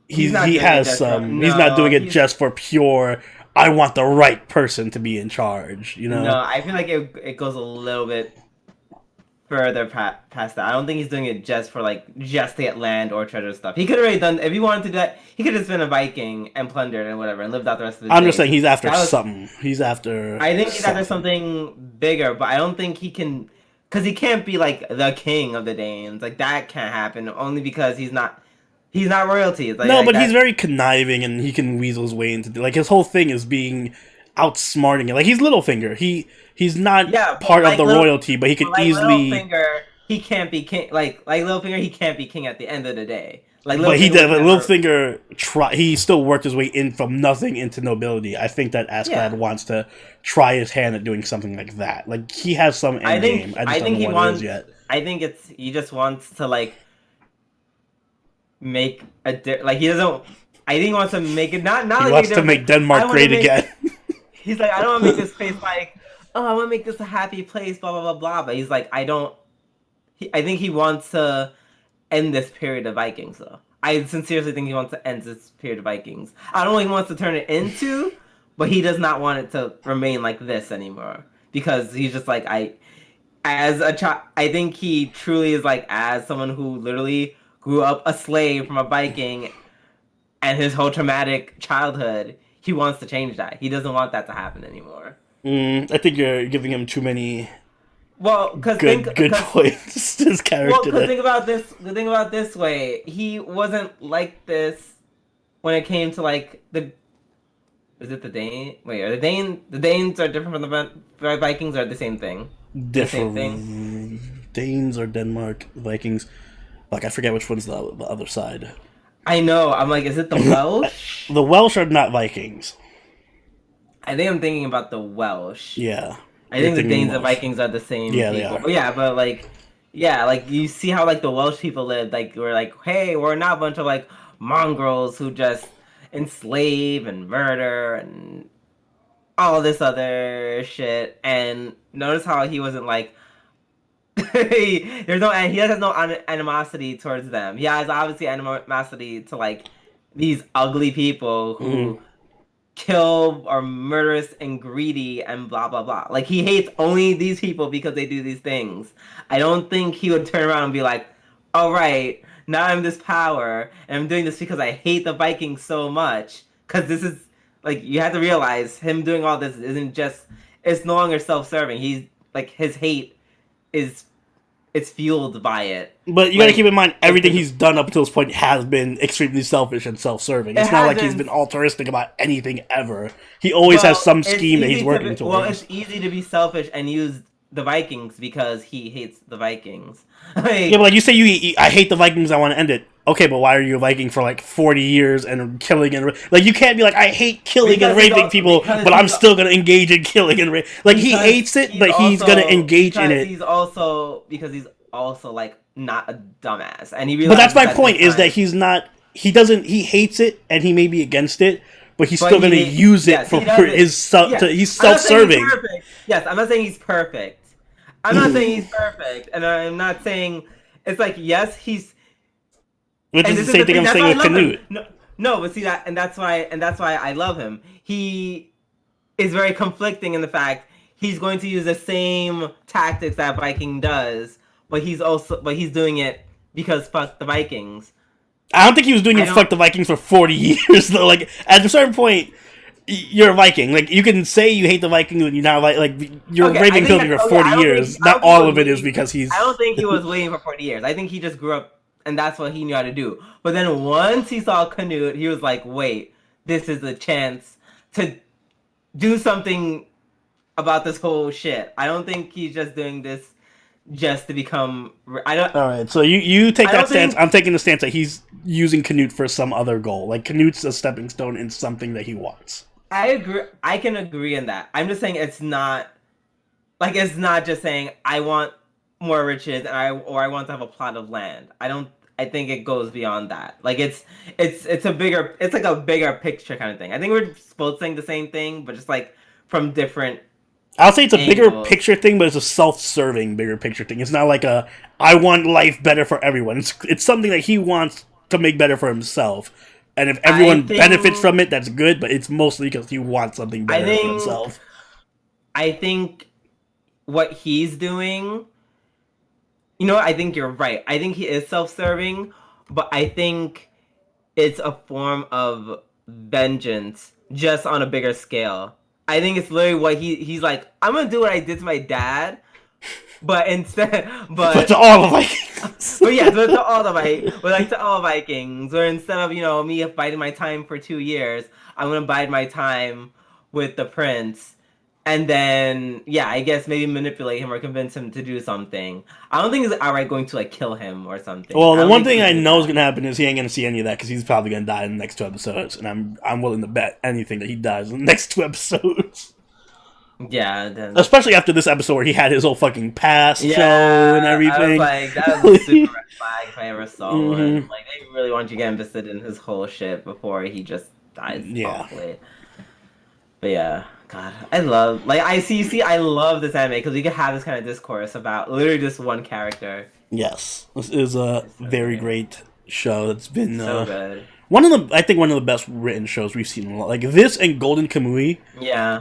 He's not he doing it has just for he's not no. doing it He's just for pure, I want the right person to be in charge, you no. know? I feel like it goes a little bit further past that. I don't think he's doing it just for like just to get land or treasure stuff. He could have already done if he wanted to do that. He could have just been a Viking and plundered and whatever and lived out the rest of his I'm just days. saying he's after That was something. He's after I think he's after something. something bigger, but I don't think he can, because he can't be like the king of the Danes. Like that can't happen only because he's not royalty. It's No, like but he's that. very conniving and he can weasel his way into like his whole thing is being outsmarting it. Like he's Littlefinger. He's not Yeah, part of the royalty, but he but could like easily. Littlefinger, he can't be king. Like Littlefinger, he can't be king at the end of the day. Like But he Littlefinger did. would But never. Littlefinger try. He still worked his way in from nothing into nobility. I think that Askeladd Yeah, wants to try his hand at doing something like that. Like he has some end game. I just I don't think know he what it is wants. yet. I think it's he just wants to like make like he doesn't. I think he wants to make it not He like make a wants to difference. make Like, I Denmark want to great make. again. He's like, I don't want to make this place like, oh, I want to make this a happy place, blah blah blah blah. But he's like, I don't. I think he wants to end this period of Vikings, though. I sincerely think he wants to end this period of Vikings. I don't know what he wants to turn it into, but he does not want it to remain like this anymore because he's just like as a child. I think he truly is like as someone who literally grew up a slave from a Viking and his whole traumatic childhood. He wants to change that. He doesn't want that to happen anymore. I think you're giving him too many Well, because good points. His character. because think about this. Think about this way. He wasn't like this when it came to like the. Is it the Dane? Wait, are the Danes are different from the Vikings? Or the same thing? Different. The same thing. Danes or Denmark, Vikings. Like I forget which one's the other side. I know. I'm like, is it the Welsh? The Welsh are not Vikings. I think I'm thinking about the Welsh. Yeah. I think the Danes and Vikings are the same Yeah, people. they are. But yeah, but like, yeah, like you see how like the Welsh people lived. Like we're like, hey, we're not a bunch of like mongrels who just enslave and murder and all this other shit. And notice how he wasn't like, he has no animosity towards them. He has obviously animosity to like these ugly people who kill are murderous and greedy and blah blah blah. Like he hates only these people because they do these things. I don't think he would turn around and be like, all right, now I'm this power and I'm doing this because I hate the Vikings so much. Because this is like, you have to realize him doing all this isn't just, it's no longer self-serving. He's like, his hate is, it's fueled by it. But you gotta keep in mind, everything he's done up until this point has been extremely selfish and self-serving. It's not like he's been altruistic about anything ever. He always has some scheme that he's working towards. Well, it's easy to be selfish and use the Vikings because he hates the Vikings. Yeah, but like you say, I hate the Vikings, I want to end it. Okay, but why are you a Viking for like 40 years and killing and like you can't be like, I hate killing and raping people, but I'm still gonna engage in killing and rape. Like he hates it, but he's gonna engage in it. He's also like not a dumbass, and he. But that's my point: is that he's not. He doesn't. He hates it, and he may be against it, but he's still gonna use it for his self. He's self-serving. Yes, I'm not saying he's perfect. I'm not saying he's perfect, and I'm not saying it's like yes, he's. Which is the same thing I'm saying with Canute. No, but see that, and that's why I love him. He is very conflicting in the fact he's going to use the same tactics that Viking does, but he's doing it because fuck the Vikings. I don't think he was doing it fuck the Vikings for 40 years though. Like at a certain point, you're a Viking. Like you can say you hate the Vikings when you're not like you're raving pilgrim for 40 years. Not all of it is because he's. I don't think he was waiting for 40 years. I think he just grew up. And that's what he knew how to do. But then once he saw Canute, he was like, wait, this is a chance to do something about this whole shit. I don't think he's just doing this just to become... Alright, so you take that stance. I'm taking the stance that he's using Canute for some other goal. Like, Canute's a stepping stone in something that he wants. I agree. I can agree in that. I'm just saying it's not... Like, it's not just saying, I want more riches and I want to have a plot of land. I think it goes beyond that. Like it's like a bigger picture kind of thing. I think we're both saying the same thing, but just like from different. I'll say it's a bigger picture thing, but it's a self-serving bigger picture thing. It's not like I want life better for everyone. It's something that he wants to make better for himself. And if everyone benefits from it, that's good. But it's mostly because he wants something better for himself. I think what he's doing. You know what? I think you're right. I think he is self-serving, but I think it's a form of vengeance just on a bigger scale. I think it's literally what he's like, I'm gonna do what I did to my dad, but but to all the Vikings. But yeah, to all the Vikings, but like to all Vikings, or instead of me biding my time for 2 years, I'm gonna bide my time with the prince. And then, yeah, I guess maybe manipulate him or convince him to do something. I don't think he's outright going to, like, kill him or something. Well, the one thing I know is going to happen is he ain't going to see any of that because he's probably going to die in the next 2 episodes. And I'm willing to bet anything that he dies in the next 2 episodes. Yeah. Especially after this episode where he had his whole fucking past show and everything. I was like, that was a super red flag if I ever saw one. Like, they really want you to get invested in his whole shit before he just dies awfully. But yeah. God, I love I love this anime because we can have this kind of discourse about literally just one character. Yes, this is a very great show. That's been so good. One of the best written shows we've seen in a lot. Like this and Golden Kamuy,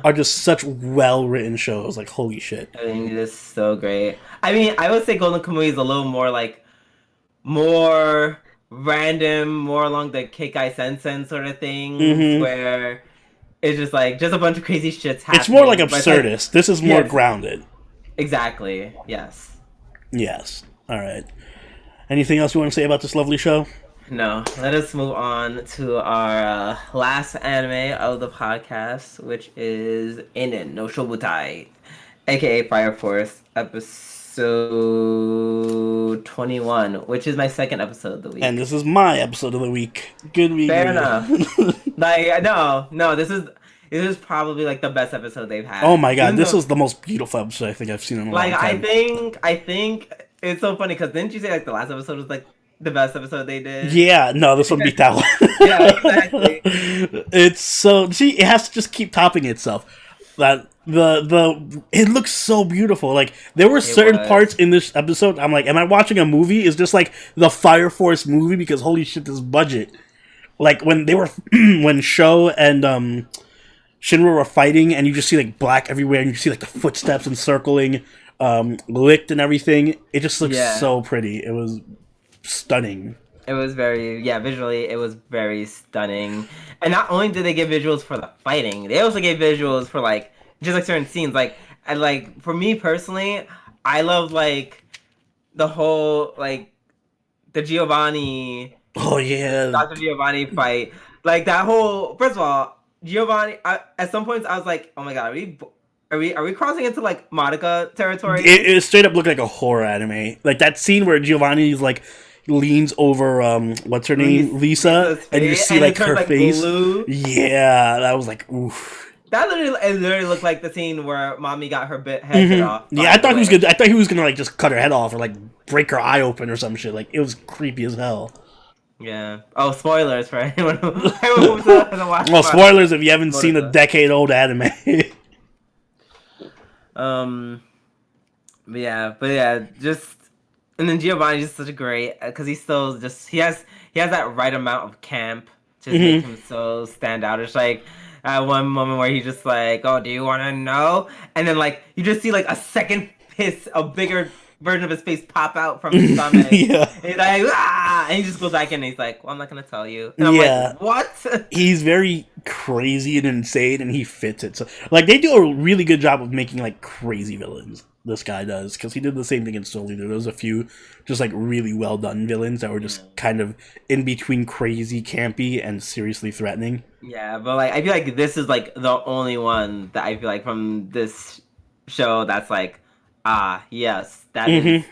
are just such well written shows. Like holy shit, I mean, it is so great. I mean, I would say Golden Kamuy is a little more random, more along the Keikai Sensen sort of things, where it's just like just a bunch of crazy shits happening. It's more like but it's like- absurdist. This is more Yes. grounded. exactly. Yes. Yes. All right. Anything else you want to say about this lovely show? No, let us move on to our last anime of the podcast, which is Inen no Shouboutai, aka Fire Force, episode 21, which is my second episode of the week. And this is my episode of the week. Good week. Fair enough. Like, no, this is probably like the best episode they've had. Oh my god, Even this though- was the most beautiful episode I think I've seen in a long like time. I think it's so funny because didn't you say like the last episode was like the best episode they did? Yeah, no, this one beat that one. Yeah, exactly. It's so see, it has to just keep topping itself. That it looks so beautiful. Like there were certain was. parts in this episode, I'm like, am I watching a movie? It's just like the Fire Force movie because holy shit, this budget. Like when they were when Sho and Shinra were fighting, and you just see like black everywhere, and you see like the footsteps encircling, licked and everything. It just looks so pretty. It was stunning. It was visually it was very stunning. And not only did they give visuals for the fighting, they also gave visuals for like just like certain scenes. Like and like for me personally, I love like the whole like the Giovanni Oh yeah, Dr. Giovanni fight. Like that whole first of all, Giovanni at some points I was like, oh my god, are we crossing into like Madoka territory? it straight up looked like a horror anime. Like that scene where Giovanni's like leans over what's her name, Lisa, and you see like her face. Blue. Yeah, that was like oof. That literally looked like the scene where mommy got her head bit off. Yeah, I thought he was gonna. I thought he was gonna like just cut her head off or like break her eye open or some shit. Like it was creepy as hell. Yeah. Oh, spoilers for anyone who hasn't watched. Well, spoilers if you haven't seen a decade-old anime. But yeah, just and then Giovanni's just such a great because he's still just he has that right amount of camp to make him so stand out. It's like at one moment where he's just like, "Oh, do you want to know?" And then like you just see like a second a bigger version of his face pop out from his stomach. Yeah. And he's like, ah! And he just goes back in and he's like, well, I'm not gonna tell you. And I'm like, what? He's very crazy and insane, and he fits it. So, like, they do a really good job of making like crazy villains. This guy does, because he did the same thing in Soul Eater. There was a few just like really well done villains that were just kind of in between crazy, campy, and seriously threatening. Yeah, but like I feel like this is like the only one that I feel like from this show that's like, yes, that is.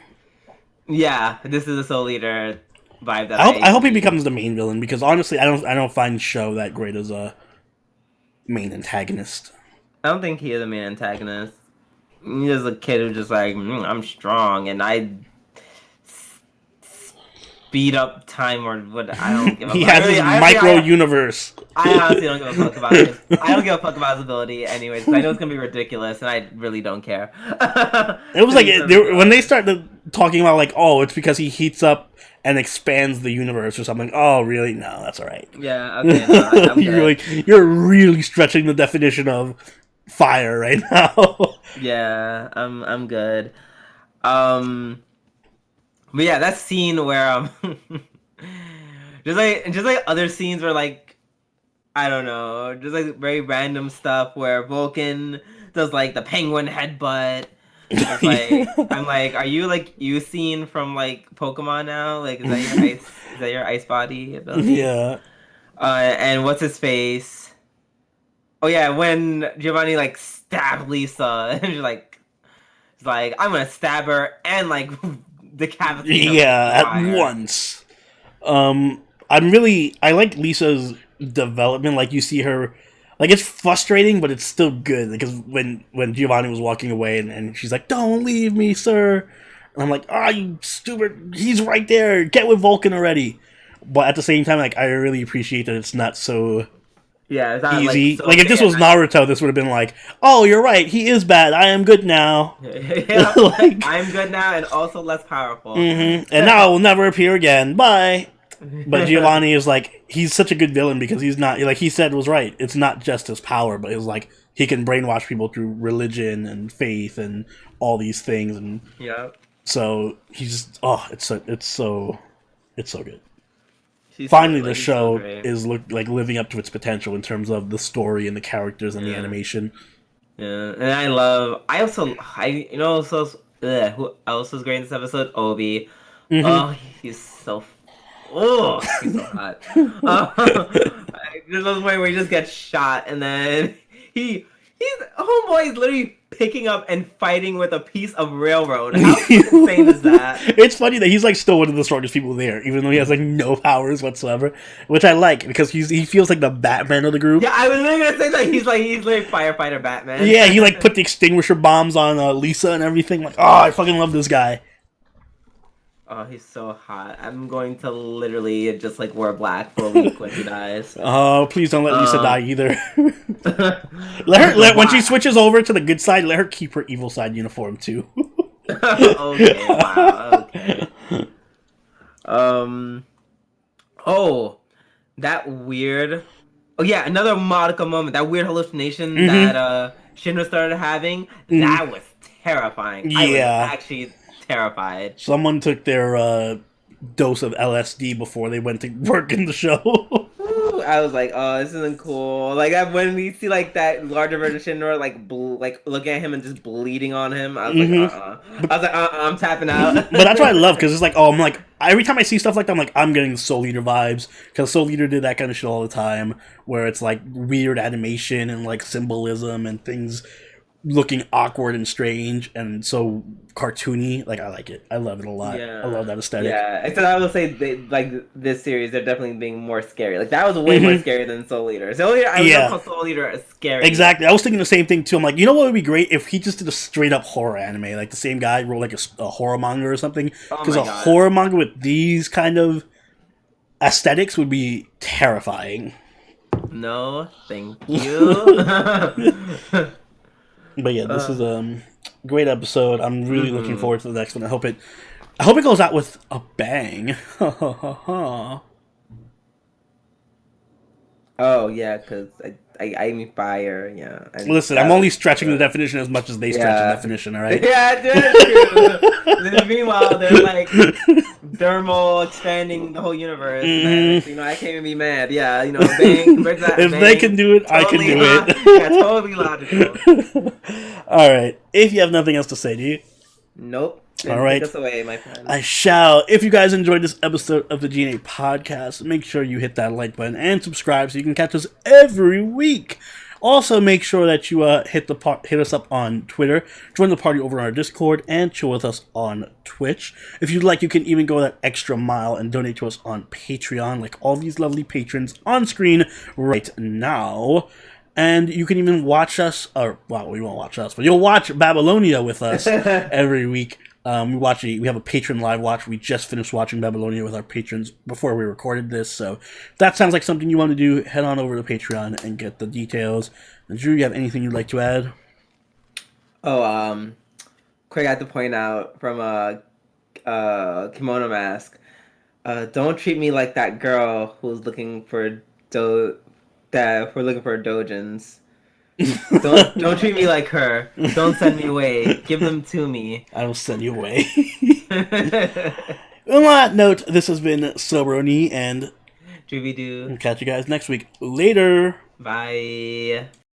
Yeah, this is a Soul Eater vibe. That I hope he becomes the main villain, because honestly, I don't find Sho that great as a main antagonist. I don't think he is a main antagonist. He's just a kid who's just like, I'm strong and I speed up time or what. I don't give a fuck. He has his micro universe. I honestly don't give a fuck about it. I don't give a fuck about his ability anyways, 'cause I know it's gonna be ridiculous and I really don't care. It was like when they started talking about like, oh, it's because he heats up and expands the universe or something. Oh, really? No, that's all right. Yeah, okay. No, I'm good. You're really stretching the definition of fire right now. Yeah, I'm good. But yeah, that scene where just like other scenes where like I don't know, just like very random stuff where Vulcan does like the penguin headbutt. It's like I'm like, are you like scene from like Pokemon now? Like is that your ice body ability? Yeah. And what's his face? Oh yeah, when Giovanni like stabbed Lisa and she's like I'm gonna stab her and like decapitate her. Yeah, at once. I like Lisa's development. Like you see her, like it's frustrating, but it's still good because when Giovanni was walking away and she's like, "Don't leave me, sir," and I'm like, "Ah, you stupid! He's right there. Get with Vulcan already." But at the same time, like I really appreciate that it's not so. Yeah, it's not easy. so like if this was Naruto, this would have been like, "Oh, you're right. He is bad. I am good now." Yeah, like, I'm good now and also less powerful. And now I will never appear again. Bye. But Giovanni is like, he's such a good villain because he's not, like he said was right. It's not just his power, but it's like he can brainwash people through religion and faith and all these things. And yeah. so he's it's so good. finally like, the he's so show great. is like living up to its potential in terms of the story and the characters and the animation. Yeah, and you know, so who else was great in this episode? Obi. Mm-hmm. Oh, he's so hot. There's those point where he just gets shot, and then he's homeboy is literally picking up and fighting with a piece of railroad. How insane is that? It's funny that he's like still one of the strongest people there, even though he has like no powers whatsoever, which I like because he feels like the Batman of the group. Yeah, I was literally gonna say that he's like firefighter Batman. Yeah, he like put the extinguisher bombs on Lisa and everything. Like, oh, I fucking love this guy. Oh, he's so hot. I'm going to literally just like wear black for a week when he dies. Oh, please don't let Lisa die either. When she switches over to the good side, let her keep her evil side uniform too. Okay, wow, okay. Oh, that weird. Oh yeah, another Monica moment. That weird hallucination that Shinra started having. That was terrifying. Yeah. I was actually terrified. Someone took their dose of LSD before they went to work in the show. I was like, oh, this isn't cool. Like when we see like that larger version of Shinra, like looking at him and just bleeding on him, I was like, I was like, I'm tapping out. But that's what I love because it's like, oh, I'm like, every time I see stuff like that, I'm like, I'm getting Soul Eater vibes because Soul Eater did that kind of shit all the time, where it's like weird animation and like symbolism and things looking awkward and strange and so cartoony. Like, I like it. I love it a lot. Yeah. I love that aesthetic. Yeah, except I will say like this series, they're definitely being more scary. Like that was way more scary than Soul Eater. Soul Eater, I would not call Soul Eater a scary. Exactly. I was thinking the same thing too. I'm like, you know what would be great if he just did a straight up horror anime, like the same guy wrote like a horror manga or something. Because horror manga with these kind of aesthetics would be terrifying. No, thank you. But yeah, this is a great episode. I'm really looking forward to the next one. I hope it goes out with a bang. Oh yeah, because I mean fire. Yeah. Listen, I'm only stretching the definition as much as they stretch the definition. All right. Yeah, that's true. Meanwhile, they're like thermal expanding the whole universe. And, you know, I can't even be mad. Yeah, you know, bang, compared to that, if bang, they can do it, I can do it. Yeah, totally logical. All right. If you have nothing else to say, do you? Nope. All right. Take us away, my friend. I shall. If you guys enjoyed this episode of the G&A podcast, make sure you hit that like button and subscribe so you can catch us every week. Also, make sure that you hit us up on Twitter, join the party over on our Discord, and chill with us on Twitch. If you'd like, you can even go that extra mile and donate to us on Patreon, like all these lovely patrons on screen right now. And you can even watch us, or, well, you won't watch us, but you'll watch Babylonia with us every week. We have a patron live watch. We just finished watching Babylonia with our patrons before we recorded this. So if that sounds like something you want to do, head on over to Patreon and get the details. And Drew, you have anything you'd like to add? Oh, quick, I have to point out from Kemono Mask. Don't treat me like that girl who's looking for dojins. Don't treat me like her. Don't send me away. Give them to me. I will send you away. On that note, this has been Sobroni and Doobie-doo. Catch you guys next week. Later. Bye.